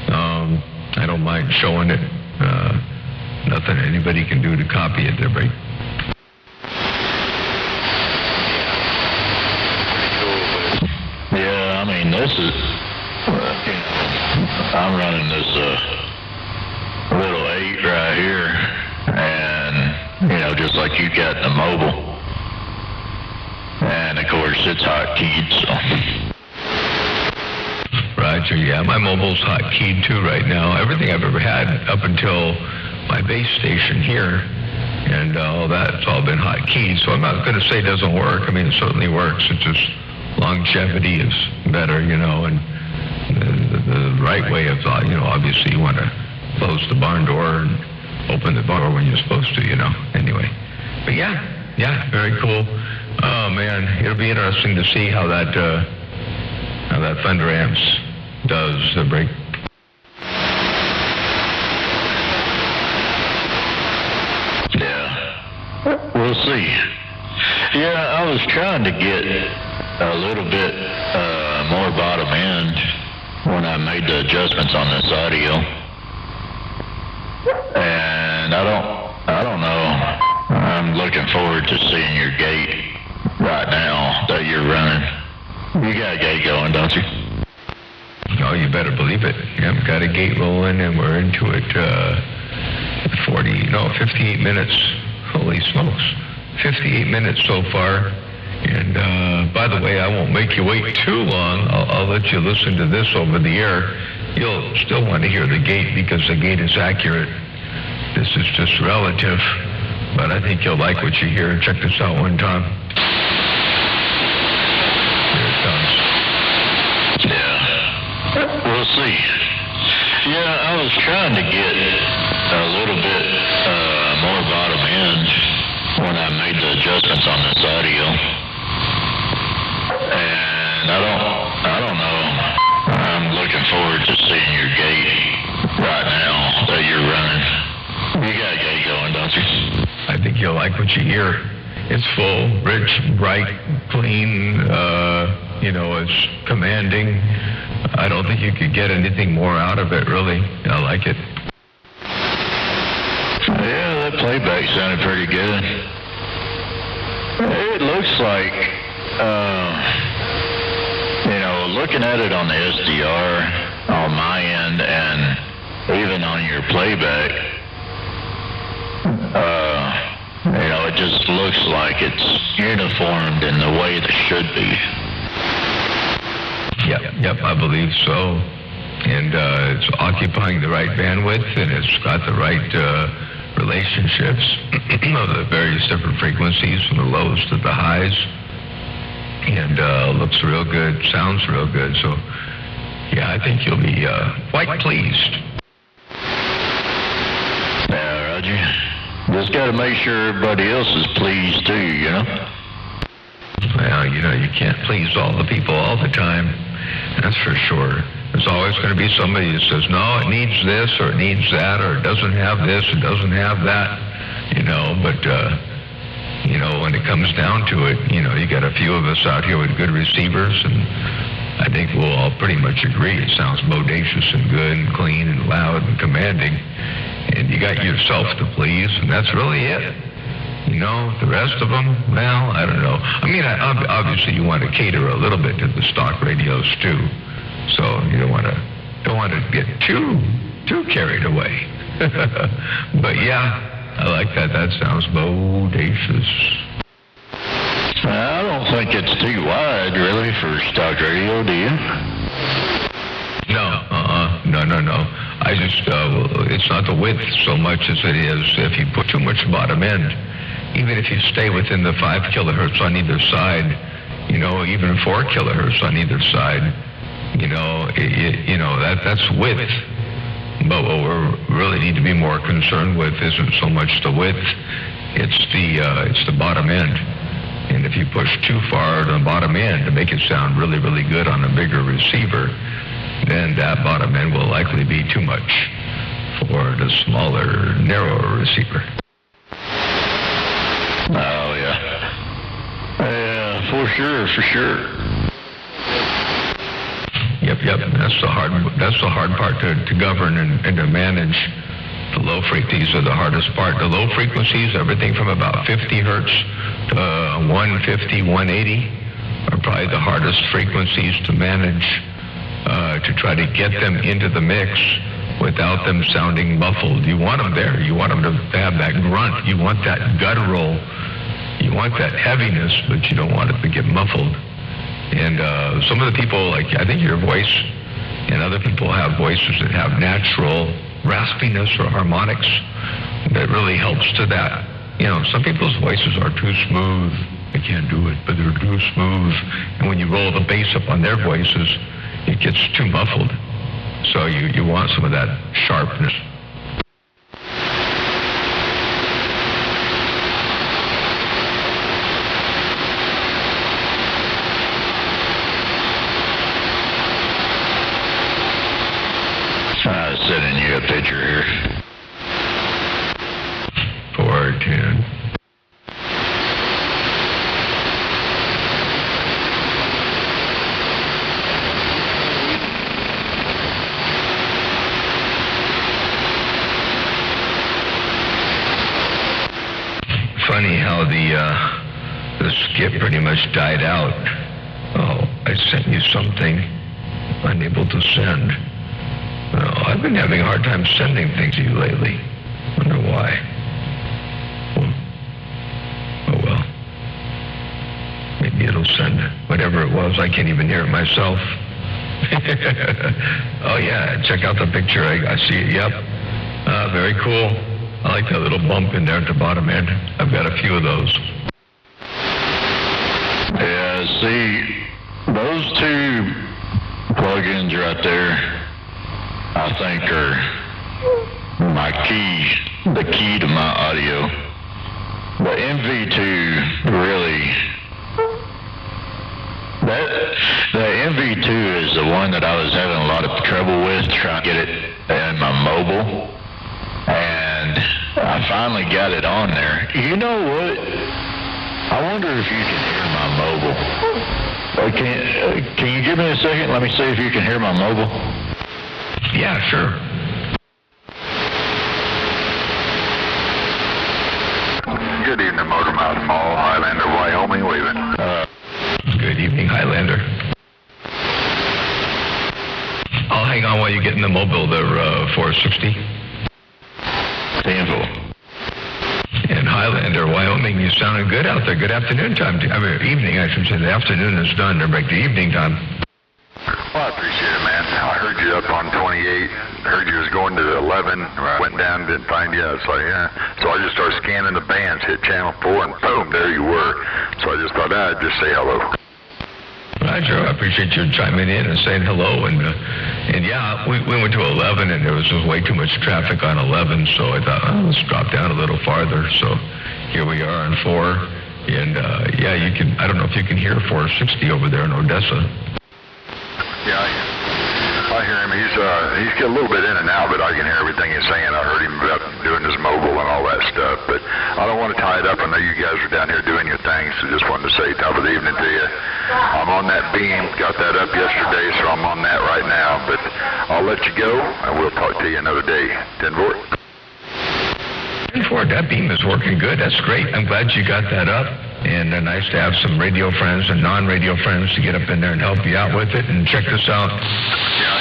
I don't mind showing it. Nothing anybody can do to copy it there, right? Yeah, I mean, this is, I'm running this little 8 right here, and, just like you got the mobile. And, of course, it's hot keyed, so. Roger, yeah, my mobile's hot keyed too right now. Everything I've ever had up until my base station here, and all that's all been hot keyed. So I'm not going to say it doesn't work. I mean, it certainly works. It's just longevity is better, and the right way of thought, obviously you want to close the barn door and open the barn door when you're supposed to, anyway. But yeah, very cool. Oh man, it'll be interesting to see how that Thunder Amps does the break. Yeah, we'll see. Yeah, I was trying to get a little bit more bottom end when I made the adjustments on this audio, and I don't know. I'm looking forward to seeing your gate right now that you're running. You got a gate going, don't you? Oh, you better believe it. Yeah, I've got a gate rolling, and we're into it 58 minutes. Holy smokes. 58 minutes so far. And by the way, I won't make you wait too long. I'll let you listen to this over the air. You'll still want to hear the gate because the gate is accurate. This is just relative, but I think you'll like what you hear. Check this out one time. Here it comes. Yeah, we'll see. Yeah, I was trying to get a little bit more bottom end when I made the adjustments on this audio. And I don't know. I'm looking forward to seeing your gate right now that you're running. You got a gate going, don't you? I think you'll like what you hear. It's full, rich, bright, clean, it's commanding. I don't think you could get anything more out of it, really. I like it. Yeah, that playback sounded pretty good. It looks like, looking at it on the SDR on my end and even on your playback, it just looks like it's uniformed in the way that should be. Yep, I believe so. And it's occupying the right bandwidth, and it's got the right relationships of the various different frequencies, from the lows to the highs. And looks real good, sounds real good. So, yeah, I think you'll be quite pleased. Yeah, Roger. Just got to make sure everybody else is pleased too, you know? Well, you can't please all the people all the time. That's for sure. There's always going to be somebody that says, no, it needs this, or it needs that, or it doesn't have this, it doesn't have that, but, when it comes down to it, you got a few of us out here with good receivers, and I think we'll all pretty much agree it sounds bodacious and good and clean and loud and commanding, and you got yourself to please, and that's really it. The rest of them, well, I don't know. I mean, obviously you want to cater a little bit to the stock radios too, so you don't want to get too carried away. But yeah, I like that. That sounds bodacious. I don't think it's too wide, really, for stock radio, do you? No. I just, it's not the width so much as it is if you put too much bottom end. Even if you stay within the 5 kilohertz on either side, even 4 kilohertz on either side, that's width. But what we really need to be more concerned with isn't so much the width, it's the bottom end. And if you push too far to the bottom end to make it sound really, really good on a bigger receiver, then that bottom end will likely be too much for the smaller, narrower receiver. Oh, yeah. Yeah, for sure. Yep. That's the hard part to govern and to manage. The low frequencies are the hardest part. The low frequencies, everything from about 50 hertz to 150, 180, are probably the hardest frequencies to manage, to try to get them into the mix without them sounding muffled. You want them there. You want them to have that grunt. You want that guttural. You want that heaviness, but you don't want it to get muffled. And some of the people, like I think your voice, and other people have voices that have natural raspiness or harmonics that really helps to that. Some people's voices are too smooth. They can't do it, but they're too smooth. And when you roll the bass up on their voices, it gets too muffled. So you want some of that sharpness. Sending you a picture here. 410. Funny how the skip pretty much died out. Oh, I sent you something. Unable to send. Oh, I've been having a hard time sending things to you lately. Wonder why. Oh well. Maybe it'll send whatever it was. I can't even hear it myself. Oh yeah, check out the picture. I see it. Yep. Very cool. I like that little bump in there at the bottom end. I've got a few of those. Yeah, see, those two plugins right there, I think are the key to my audio. The MV2 really, the MV2 is the one that I was having a lot of trouble with trying to get it in my mobile, and I finally got it on there. You know what? I wonder if you can hear my mobile. Can you give me a second? Let me see if you can hear my mobile. Yeah, sure. Good evening, Motor Mouth Mall, Highlander, Wyoming, leaving. Good evening, Highlander. I'll hang on while you get in the mobile there, 460. Danville. And Highlander, Wyoming, you sounded good out there. Good afternoon time. Evening, I should say. The afternoon is done. They're back to evening time. Well, I appreciate it, man. I heard you up on 28. Heard you was going to 11. I went down, didn't find you. It's like, yeah. So I just started scanning the bands, hit channel 4, and boom, there you were. So I just thought I'd just say hello. Roger, I appreciate you chiming in and saying hello. And yeah, we went to 11, and there was just way too much traffic on 11, so I thought, let's drop down a little farther. So here we are on 4. And yeah, you can. I don't know if you can hear 460 over there in Odessa. Yeah, I hear him. He's a little bit in and out, but I can hear everything he's saying. I heard him about doing his mobile and all that stuff. But I don't want to tie it up. I know you guys are down here doing your thing, so just wanted to say top of the evening to you. I'm on that beam. Got that up yesterday, so I'm on that right now. But I'll let you go, and we'll talk to you another day. 10-4. 10-4, that beam is working good. That's great. I'm glad you got that up. And nice to have some radio friends and non-radio friends to get up in there and help you out with it. And check this out. Yeah,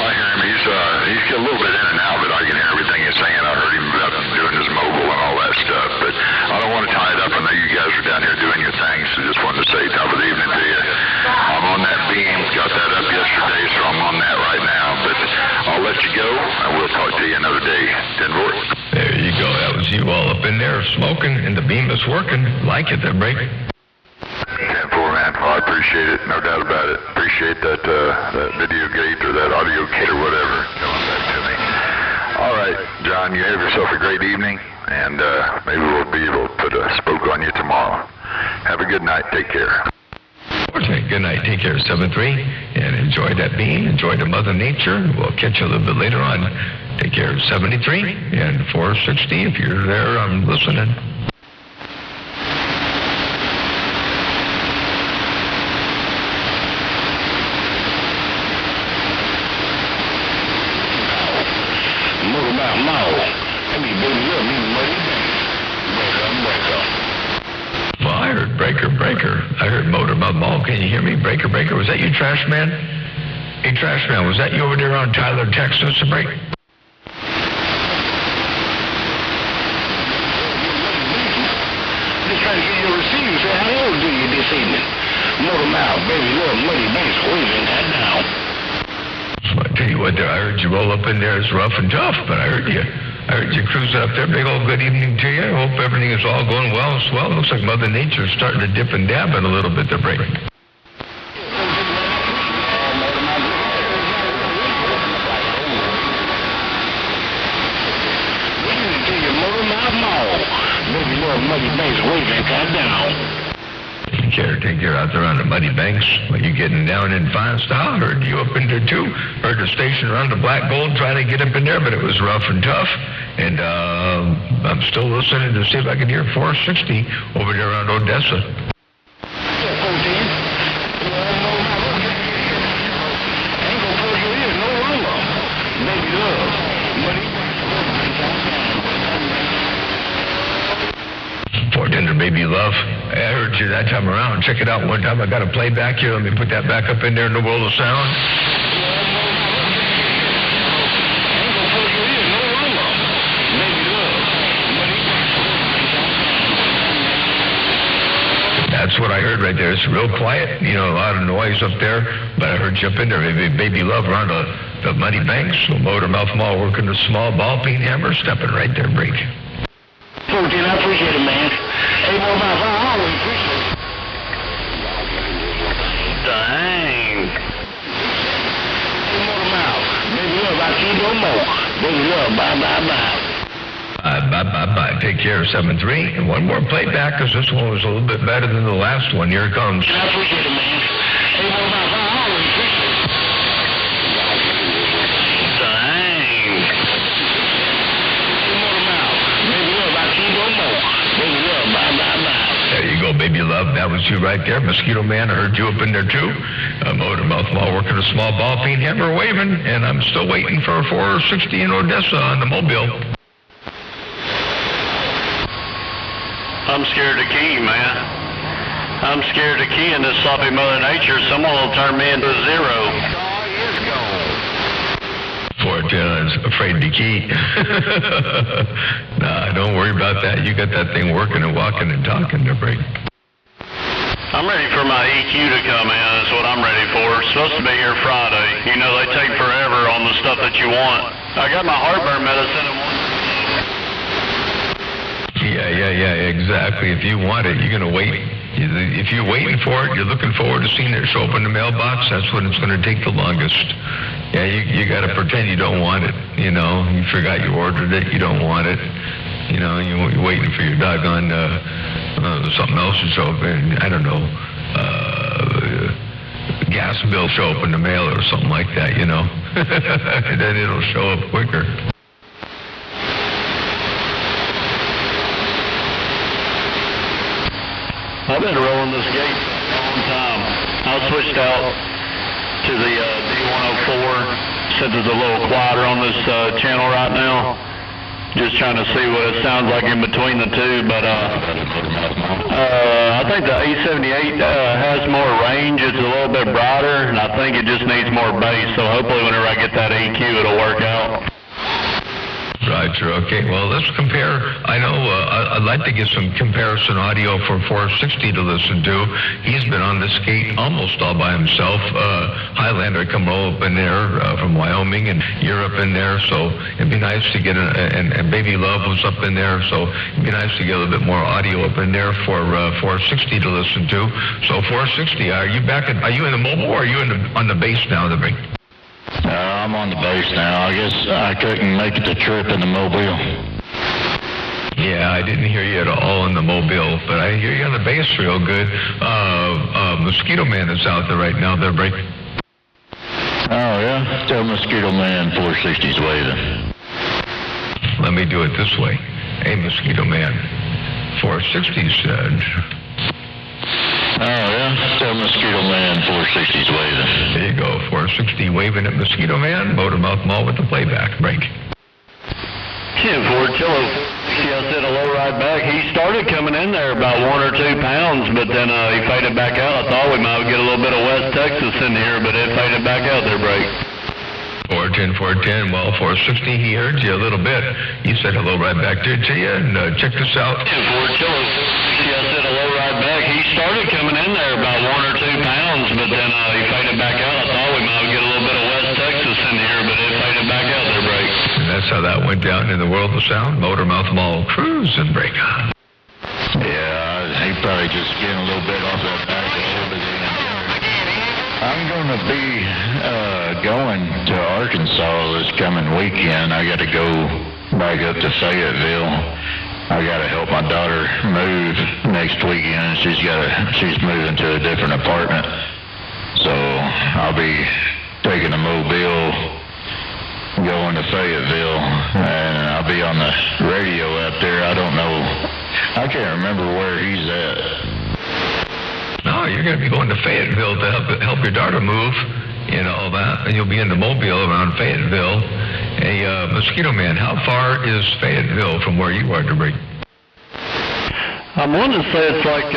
I hear him. He's a little bit in and out, but I can hear everything he's saying. I heard him about doing his mobile and all that stuff. But I don't want to tie it up. I know you guys are down here doing your thing, so just wanted to say top of the evening to you. I'm on that beam. Got that up yesterday, so I'm on that right now. But I'll let you go, and we'll talk to you another day. 10-4. There you go. That was you all up in there smoking, and the beam is working. Like it, there, Break. 10-4, man. Well, I appreciate it. No doubt about it. Appreciate that video gate or that audio gate or whatever coming back to me. All right, John, you have yourself a great evening, and maybe we'll be able to put a spoke on you tomorrow. Have a good night. Take care. Good night. Take care, 7-3, and enjoy that beam. Enjoy the Mother Nature. We'll catch you a little bit later on. Take care, 73 and 460. If you're there, I'm listening. Motor Mouth Mall. I mean, baby, look, me money back. Breaker. Well, I heard breaker. I heard Motor Mouth Mall. Can you hear me? Breaker. Was that you, Trash Man? Hey, Trash Man, was that you over there on Tyler, Texas? A break? Just trying to get your receiver. Say, how old do you this evening? Motor Mouth, baby, look, money banks waving that down. Well, I tell you what, there, I heard you roll up in there. It's rough and tough, but I heard you cruising up there. Big old good evening to you. I hope everything is all going well and swell. It looks like Mother Nature's starting to dip and dab it a little bit. They're breaking. Baby, look, Muddy Banks waving that down. Take care out there on the Muddy Banks. Well, you getting down in fine style. Heard you up in there too. Heard the station around the Black Gold trying to get up in there, but it was rough and tough. And I'm still listening to see if I can hear 460 over there around Odessa. Baby Love. I heard you that time around. Check it out one time. I got a playback here. Let me put that back up in there in the world of sound. That's what I heard right there. It's real quiet. You know, a lot of noise up there. But I heard you up in there. Baby Love around the Muddy Banks. Motor Mouth Mall working the small ball peen hammer. Stepping right there, break. 14, I appreciate it, man. Hey, Motor Mouth, I always appreciate it. Dang. Hey, Motor Mouth, baby love, I see no more. Baby love, bye. Bye. Take care, 7-3. And one more playback, because this one was a little bit better than the last one. Here it comes. I appreciate it, man. Hey, Motor Mouth, I always appreciate it. Dang. Hey, Motor Mouth, baby love, I see no more. Baby love, bye. There you go, Baby Love. That was you right there. Mosquito Man, I heard you up in there too. Motor Mouth Mall working a small ball peen hammer waving, and I'm still waiting for 460 in Odessa on the Mobile. I'm scared to key, man. I'm scared to key in this sloppy Mother Nature. Someone will turn me into a zero. 410 is afraid to key. Nah, don't worry about that. You got that thing working and walking and talking to break. I'm ready for my EQ to come in. That's what I'm ready for. It's supposed to be here Friday. You know, they take forever on the stuff that you want. I got my heartburn medicine in one. Yeah, exactly. If you want it, you're going to wait. If you're waiting for it, you're looking forward to seeing it show up in the mailbox, that's when it's going to take the longest. Yeah, you got to pretend you don't want it. You know, you forgot you ordered it, you don't want it. You know, you're waiting for your doggone something else to show up in, I don't know, gas bill show up in the mail or something like that, you know. And then it'll show up quicker. I've been rolling this gate for a long time. I switched out to the D104 since it's a little quieter on this channel right now. Just trying to see what it sounds like in between the two, but I think the E78 has more range. It's a little bit brighter, and I think it just needs more bass. So hopefully, whenever I get that EQ, it'll work out. Roger, okay. Well, let's compare. I know I'd like to get some comparison audio for 460 to listen to. He's been on this gate almost all by himself. Highlander come roll up in there from Wyoming, and you're up in there, so it'd be nice to get, and Baby Love was up in there, so it'd be nice to get a little bit more audio up in there for 460 to listen to. So 460, are you back? Are you in the mobile or are you on the base now, the big? I'm on the base now. I guess I couldn't make the trip in the mobile. Yeah, I didn't hear you at all in the mobile, but I hear you on the base real good. Mosquito Man is out there right now. They're breaking. Oh, yeah? Tell Mosquito Man 460's waving. Let me do it this way. Hey, Mosquito Man, 460 said... Oh, yeah? Tell Mosquito Man 460's waving. There you go, 460 waving at Mosquito Man, Motormouth Mall with the playback. Break. 10-4, Chillo. I said hello right back. He started coming in there about 1 or 2 pounds, but then he faded back out. I thought we might get a little bit of West Texas in here, but it faded back out there, Break. 410, 410. Well, 460, he heard you a little bit. He said hello right back there to you, and check this out. 10-4, Chillo. I said hello right back. He started coming in there about 1 or 2 pounds, but then he faded back out. I thought we might get a little bit of West Texas in here, but it faded back out there, Break. And that's how that went down in the world of sound. Motormouth Mall cruise and break. Yeah, he probably just getting a little bit off that back a little bit. I'm going to be going to Arkansas this coming weekend. I got to go back up to Fayetteville. I got to help my daughter move next weekend. She's moving to a different apartment. So I'll be taking a mobile, going to Fayetteville, and I'll be on the radio out there. I don't know. I can't remember where he's at. No, you're going to be going to Fayetteville to help your daughter move, you know, all that, and you'll be in the mobile around Fayetteville. Hey, Mosquito Man, how far is Fayetteville from where you are, DeBreak? I want to say it's like 2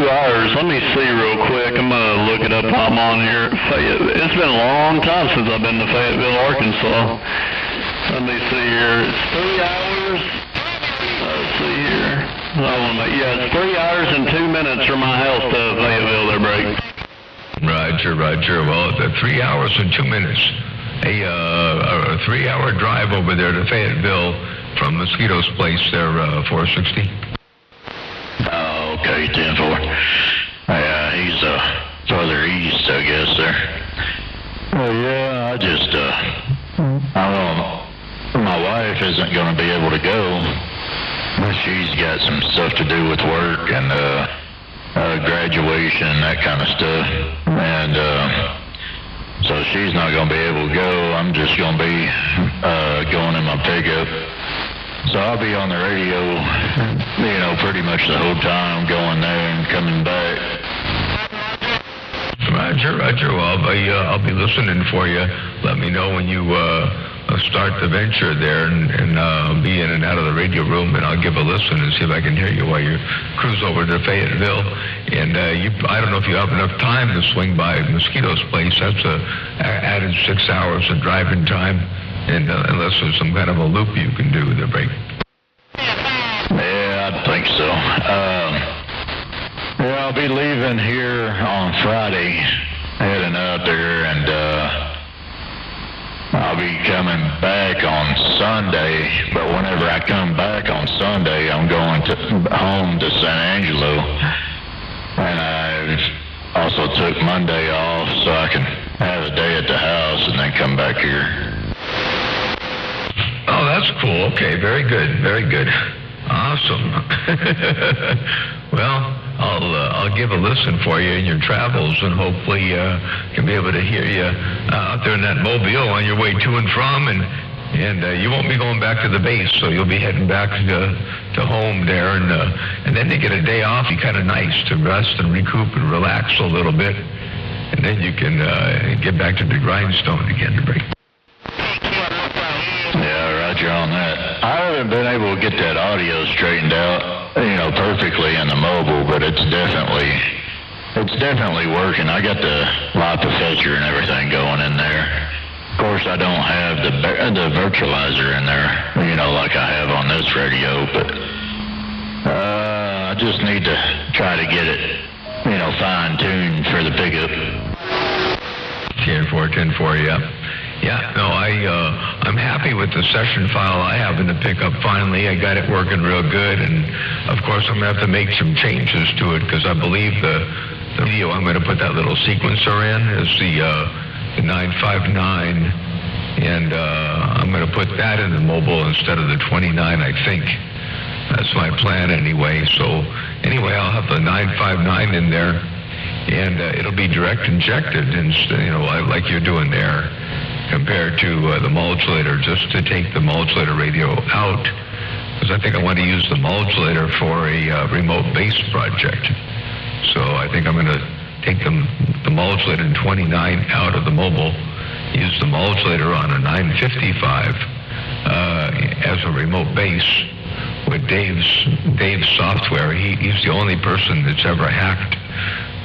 hours. Let me see real quick. I'm going to look it up while I'm on here. It's been a long time since I've been to Fayetteville, Arkansas. Let me see here. It's 3 hours. Let's see here. Yeah, it's 3 hours and 2 minutes from my house to Fayetteville, there, Break. Roger. Well, the 3 hours and 2 minutes. A 3-hour drive over there to Fayetteville from Mosquito's place there, 460. Oh, okay, 10-4. Yeah, he's further east, I guess, there. Well, yeah, I don't know. My wife isn't going to be able to go. She's got some stuff to do with work and graduation and that kind of stuff. And so she's not going to be able to go. I'm just going to be going in my pickup. So I'll be on the radio, you know, pretty much the whole time, going there and coming back. Roger. Well, I'll be listening for you. Let me know when you start the venture there, and I'll be in and out of the radio room, and I'll give a listen and see if I can hear you while you cruise over to Fayetteville. And I don't know if you have enough time to swing by Mosquito's place. That's added 6 hours of driving time, and unless there's some kind of a loop you can do the break. Yeah, I think so. Yeah, I'll be leaving here on Friday, heading out there, and I'll I'll be coming back on Sunday, but whenever I come back on Sunday, I'm going home to San Angelo, and I also took Monday off so I can have a day at the house and then come back here. Oh, that's cool. Okay, very good, very good. Awesome. Well, I'll give a listen for you in your travels, and hopefully can be able to hear you out there in that mobile on your way to and from, and you won't be going back to the base, so you'll be heading back to home there, and then to get a day off, be kind of nice to rest and recoup and relax a little bit, and then you can get back to the grindstone again to break. Yeah, roger on that. I haven't been able to get that audio straightened out, perfectly in the mobile, but it's definitely working. I got the LiPo fetcher and everything going in there. Of course, I don't have the virtualizer in there, like I have on this radio, but I just need to try to get it, fine-tuned for the pickup. 10-4, yeah. Yeah, no, I'm happy with the session file I have in the pickup finally. I got it working real good, and of course I'm going to have to make some changes to it, because I believe the video I'm going to put that little sequencer in is the 959, and I'm going to put that in the mobile instead of the 29, I think. That's my plan anyway. So anyway, I'll have the 959 in there, and it'll be direct injected, and like you're doing there, compared to the modulator, just to take the modulator radio out, because I think I want to use the modulator for a remote base project. So I think I'm going to take the modulator in 29 out of the mobile, use the modulator on a 955 as a remote base with Dave's software. He's the only person that's ever hacked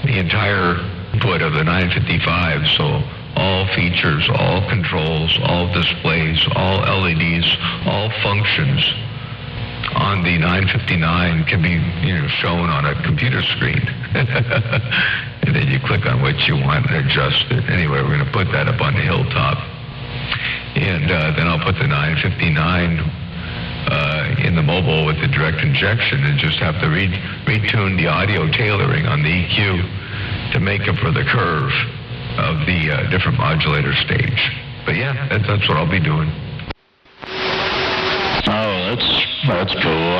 the entire input of the 955, so all features, all controls, all displays, all LEDs, all functions on the 959 can be shown on a computer screen. And then you click on what you want and adjust it. Anyway, we're going to put that up on the hilltop. And then I'll put the 959 in the mobile with the direct injection, and just have to retune the audio tailoring on the EQ to make up for the curve of the different modulator stage. But yeah, that's what I'll be doing. Oh, that's cool.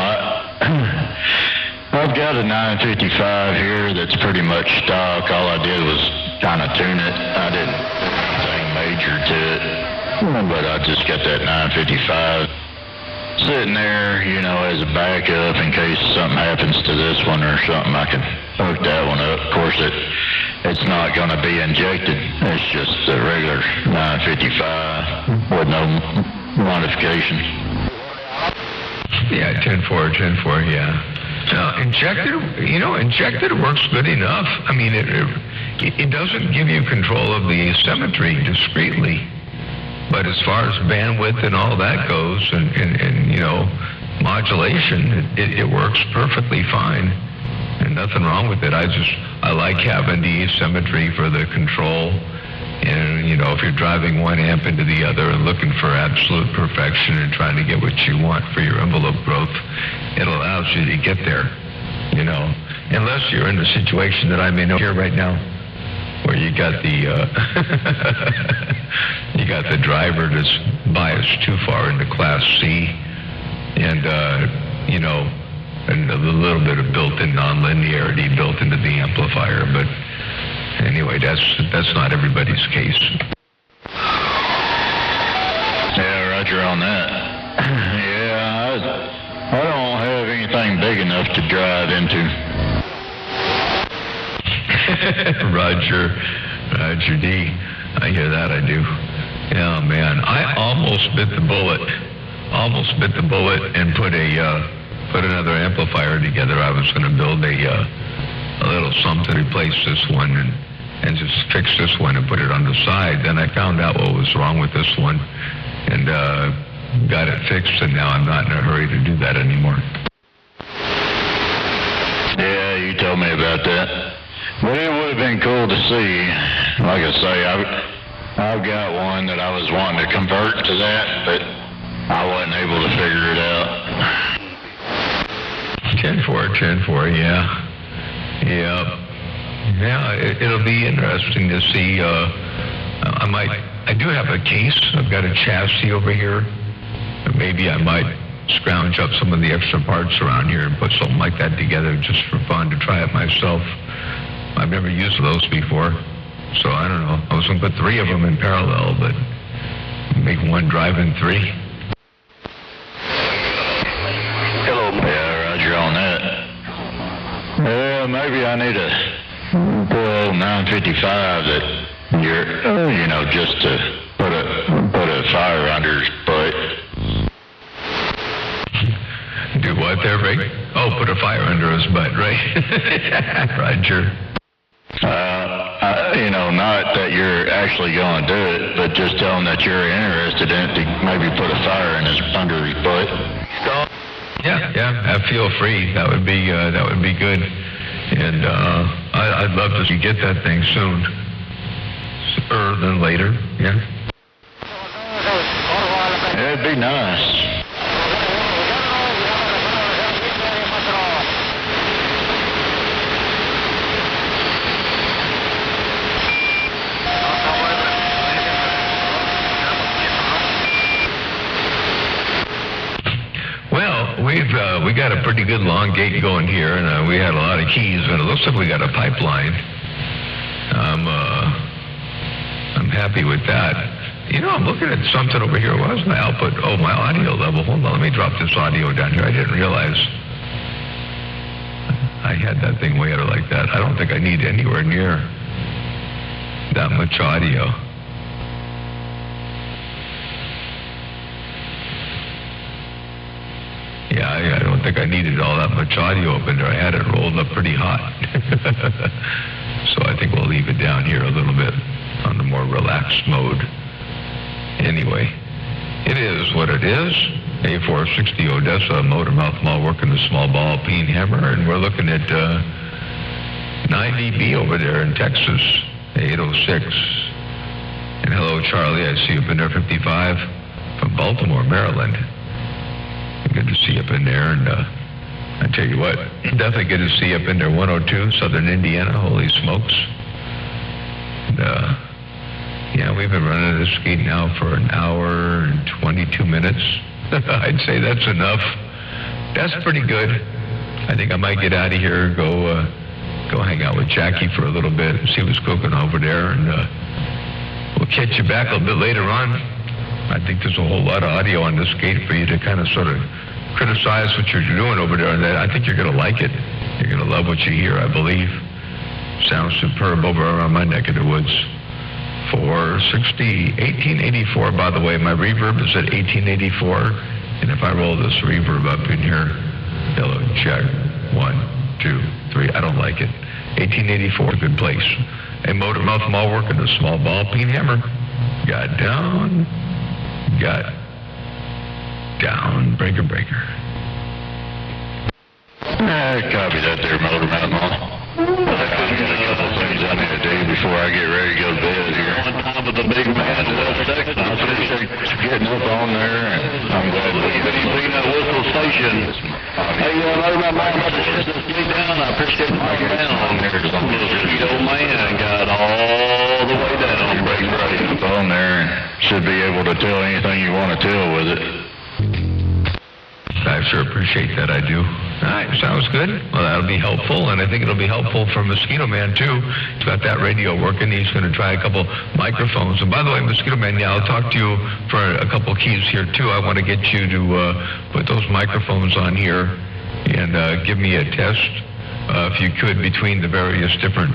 I've got a 955 here that's pretty much stock. All I did was kind of tune it. I didn't do anything major to it, but I just got that 955 sitting there, as a backup in case something happens to this one or something. I can hook that one up. Of course, it's not going to be injected. It's just a regular 955 with no modification. Yeah, 10-4, yeah. Now, injected works good enough. I mean, it doesn't give you control of the asymmetry discreetly, but as far as bandwidth and all that goes, and modulation, it works perfectly fine, and nothing wrong with it. I like having the asymmetry for the control, and if you're driving one amp into the other and looking for absolute perfection and trying to get what you want for your envelope growth, it allows you to get there, unless you're in the situation that I may know here right now, where you got the driver that's biased too far into Class C, and and a little bit of built-in nonlinearity built into the amplifier. But anyway, that's not everybody's case. Yeah, roger on that. Yeah, I don't have anything big enough to drive into. Roger D. I hear that, I do. Yeah, man, I almost bit the bullet and put another amplifier together. I was going to build a little something to replace this one and just fix this one and put it on the side. Then I found out what was wrong with this one and got it fixed, and now I'm not in a hurry to do that anymore. Yeah, you told me about that. But it would have been cool to see. Like I say, I've got one that I was wanting to convert to that, but I wasn't able to figure it out. 10-4, yeah. Yeah, it'll be interesting to see. I do have a case. I've got a chassis over here. Maybe I might scrounge up some of the extra parts around here and put something like that together just for fun to try it myself. I've never used those before, so I don't know. I was going to put 3 of them in parallel, but make one drive in 3. Hello. Yeah, Roger on that. Well, maybe I need a 955 that you're, just to put a fire under his butt. Do what there, Rick? Oh, put a fire under his butt, right? Roger. Not that you're actually going to do it, but just tell him that you're interested in it to maybe put a fire under his butt. Yeah, feel free. That would be good. And I'd love to get that thing soon. Sooner than later, yeah. It'd be nice. We got a pretty good long gate going here, and we had a lot of keys, and it looks like we got a pipeline. I'm happy with that. I'm looking at something over here. What was my output? Oh, my audio level. Hold on, let me drop this audio down here. I didn't realize I had that thing way out like that. I don't think I need anywhere near that much audio. Yeah, I don't think I needed all that much audio up in there. I had it rolled up pretty hot. So I think we'll leave it down here a little bit on the more relaxed mode. Anyway, it is what it is. A460 Odessa, motor mouth mall working the small ball peen hammer, and we're looking at 9 dB over there in Texas, 806. And hello, Charlie, I see you up in there, 55, from Baltimore, Maryland. Good to see you up in there, and I tell you what, definitely good to see you up in there, 102, Southern Indiana, holy smokes. And, yeah, we've been running this gate now for an hour and 22 minutes. I'd say that's enough. That's pretty good. I think I might get out of here, go hang out with Jackie for a little bit and see what's cooking over there, and we'll catch you back a little bit later on. I think there's a whole lot of audio on this gate for you to kind of sort of criticize what you're doing over there, and I think you're going to like it. You're going to love what you hear, I believe. Sounds superb over around my neck of the woods. 460, 1884, by the way. My reverb is at 1884, and if I roll this reverb up in here, hello, check, 1, 2, 3, I don't like it. 1884, good place. A motor mouth mall working a small ball peen hammer. Got down, got down, breaker. Copy that there, motor mouth mall. I got a couple things I need to do before I get ready to go to bed here. On top of the big man to that section. I appreciate getting up on there, and I'm glad to be at Whistle Station. Hey, motor mouth mall, I'm about to shut this gate down. I appreciate my man on there, because I'm little sweet old man got all the way down. Right up on there, and should be able to tell anything you want to tell with it. I sure appreciate that, I do. All right, sounds good. Well, that'll be helpful, and I think it'll be helpful for Mosquito Man, too. He's got that radio working. He's going to try a couple microphones. And by the way, Mosquito Man, yeah, I'll talk to you for a couple keys here, too. I want to get you to put those microphones on here and give me a test, if you could, between the various different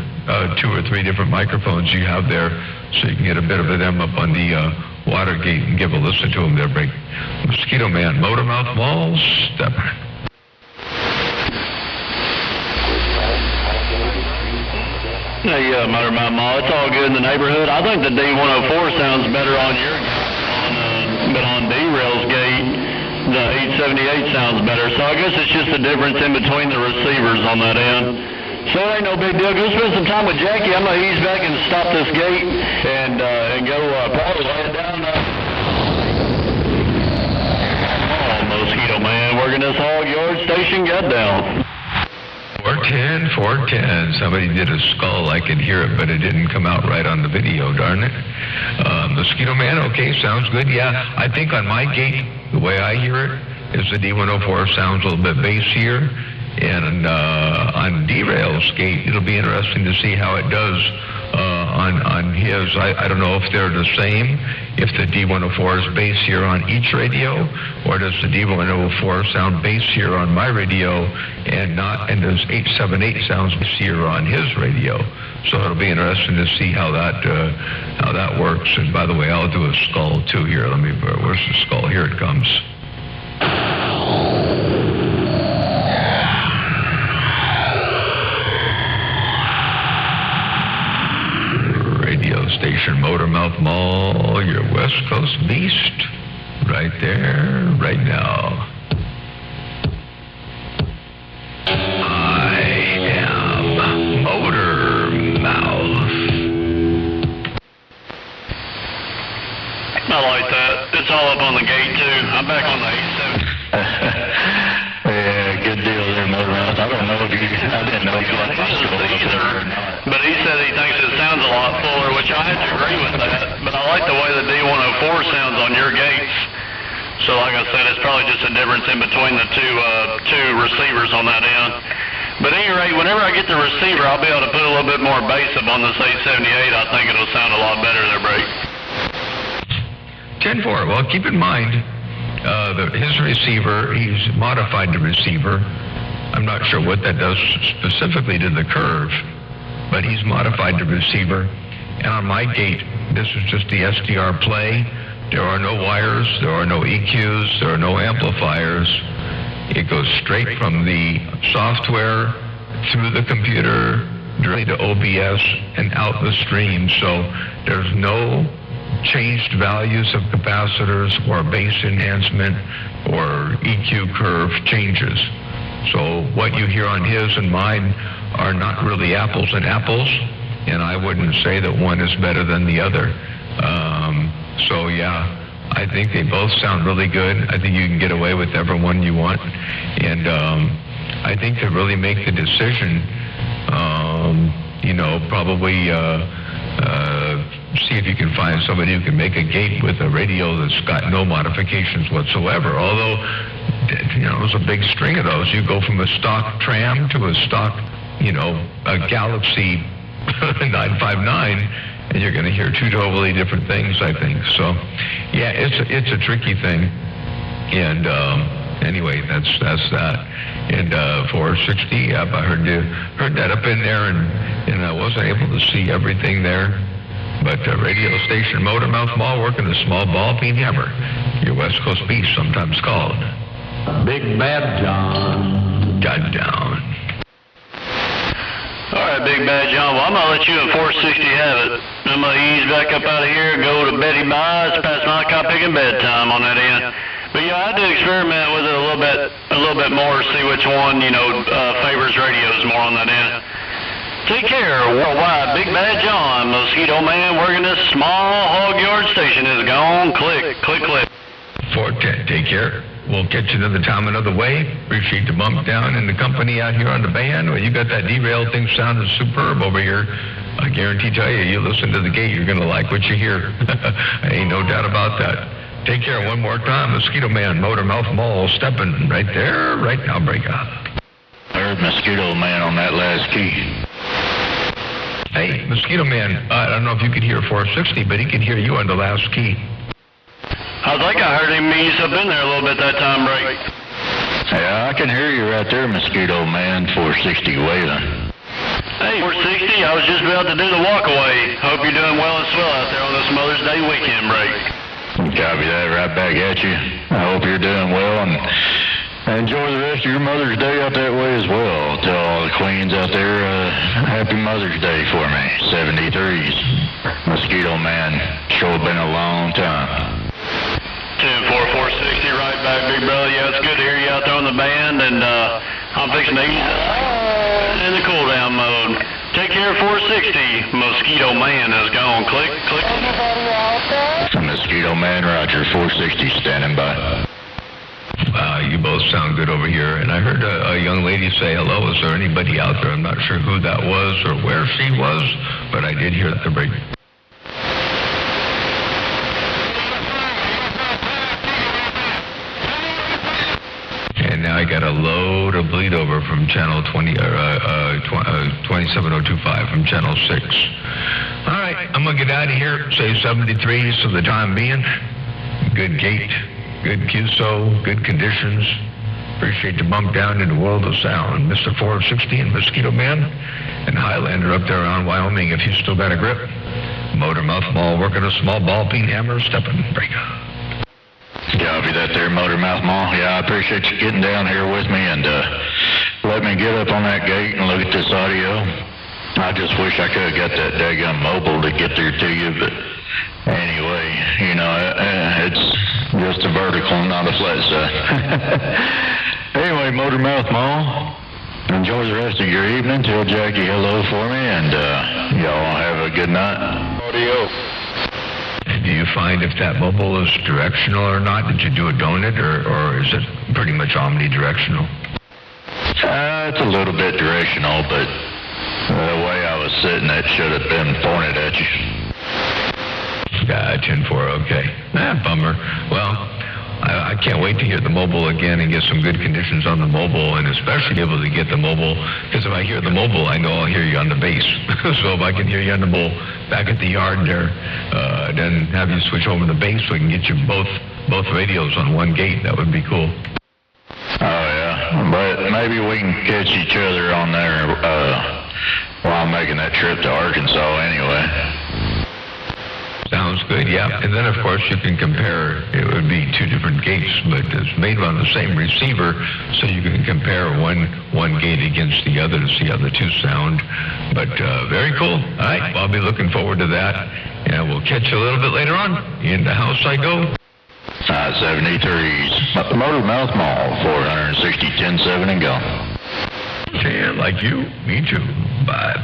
2 or 3 different microphones you have there, so you can get a bit of them up on the Watergate and give a listen to them there, break. Mosquito Man, motor mouth mall, stepper. Hey, motor mouth mall, it's all good in the neighborhood. I think the D104 sounds better on your but on D-Rail's gate, the 878 sounds better. So I guess it's just the difference in between the receivers on that end. So it ain't no big deal. Go spend some time with Jackie. I'm going to ease back and stop this gate and go probably head down. Mosquito Man working this hog yard station. Got down. 410. Somebody did a skull. I could hear it, but it didn't come out right on the video, darn it. Mosquito Man, okay, sounds good. Yeah, I think on my gate, the way I hear it, is the D104 sounds a little bit bassier. And on D-Rail's gate, it'll be interesting to see how it does on his. I don't know if they're the same, if the D104 is bassier on each radio, or does the D104 sound bassier on my radio and does 878 sounds bassier on his radio? So it'll be interesting to see how that works. And by the way, I'll do a skull too here. Where's the skull? Here it comes. Station Motormouth Mall, your West Coast beast, right there, right now. I am Motormouth. I like that. It's all up on the gate too. I'm back on the 87. Yeah, good deal there, Motormouth. I don't know if I didn't know if you liked my skull either or not. But he said he thinks it sounds a lot fuller, which I have to agree with that. But I like the way the D104 sounds on your gates. So like I said, it's probably just a difference in between the two receivers on that end. But at any rate, whenever I get the receiver, I'll be able to put a little bit more bass up on this 878. I think it'll sound a lot better there, Brake. 10-4. Well, keep in mind, his receiver, he's modified the receiver. I'm not sure what that does specifically to the curve, but he's modified the receiver. And on my gate, this is just the SDR play. There are no wires, there are no EQs, there are no amplifiers. It goes straight from the software through the computer, directly to OBS, and out the stream. So there's no changed values of capacitors or bass enhancement or EQ curve changes. So what you hear on his and mine are not really apples and apples, and I wouldn't say that one is better than the other. So yeah, I think they both sound really good. I think you can get away with every one you want, and I think to really make the decision, probably see if you can find somebody who can make a gate with a radio that's got no modifications whatsoever. Although, there's a big string of those. You go from a stock tram to a stock, a Galaxy 959, and you're going to hear two totally different things, I think. So, yeah, it's a tricky thing. And anyway, that's that. And 460, yep, I heard that up in there, and I wasn't able to see everything there. But radio station Motormouth Mall working a small ball peen hammer. Your West Coast beast, sometimes called Big Bad John. Got down. All right, Big Bad John. Well, I'm going to let you and 460 have it. I'm going to ease back up out of here, go to Betty Buys, past my cop picking bedtime on that end. But yeah, I did experiment with it a little bit more, see which one, favors radios more on that end. Take care, worldwide. Big Bad John, Mosquito Man, working this small hog yard station is gone. Click, click, click. 410, take care. We'll catch you another time another way. Appreciate the bump down and the company out here on the band. Well, you got that derail thing sounding superb over here. I guarantee you listen to the gate, you're going to like what you hear. Ain't no doubt about that. Take care one more time. Mosquito Man, Motormouth Mall, stepping right there, right now, break up. I heard Mosquito Man on that last key. Hey, Mosquito Man, I don't know if you could hear 460, but he could hear you on the last key. I think I heard him ease up in there a little bit that time, Ray. Yeah, I can hear you right there, Mosquito Man, 460 waving. Hey, 460, I was just about to do the walk away. Hope you're doing well and swell out there on this Mother's Day weekend break. Copy that, right back at you. I hope you're doing well and enjoy the rest of your Mother's Day out that way as well. Tell all the queens out there, happy Mother's Day for me. 73s. Mosquito Man, sure been a long time. 10-4, 460, right back, big brother. Yeah, it's good to hear you out there on the band, and I'm fixing to ease in the cool down mode. Take care, 460. Mosquito Man is gone. Click, click. Mosquito Man, Roger. 460 standing by. You both sound good over here. And I heard a young lady say hello. Is there anybody out there? I'm not sure who that was or where she was, but I did hear the break. And now I got a load of bleed over from channel 27025 from channel 6. All right, I'm going to get out of here. Say 73s for the time being. Good gate, good QSO, good conditions. Appreciate the bump down in the world of sound. Mr. 460 and Mosquito Man and Highlander up there around Wyoming if you still got a grip. Motor Mouth Mall working a small ball peen hammer, stepping break. Copy that there, Motor Mouth Mall. Yeah, I appreciate you getting down here with me and let me get up on that gate and look at this audio. I just wish I could have got that daggum mobile to get there to you, but anyway, you know, it's just a vertical, not a flat side. Anyway, Motor Mouth Mall, enjoy the rest of your evening. Tell Jackie hello for me, and y'all have a good night. Audio. Do you find if that mobile is directional or not? Did you do a donut, or is it pretty much omnidirectional? It's a little bit directional, but the way I was sitting, it should have been pointed at you. 10-4, okay. Bummer. Well, I can't wait to hear the mobile again and get some good conditions on the mobile, and especially be able to get the mobile, because if I hear the mobile, I know I'll hear you on the bass. So if I can hear you on the mobile back at the yard there, then have you switch over to the bass so we can get you both radios on one gate. That would be cool. Oh, yeah. But maybe we can catch each other on there while I'm making that trip to Arkansas anyway. Sounds good, yeah. And then, of course, you can compare. It would be two different gates, but it's made on the same receiver, so you can compare one gate against the other to see how the two sound. But very cool. All right, well, I'll be looking forward to that. And we'll catch you a little bit later on. In the house I go. 73s. Motor Mouth Mall, 460, 10-7 and go. Yeah, like you. Me too. Bye.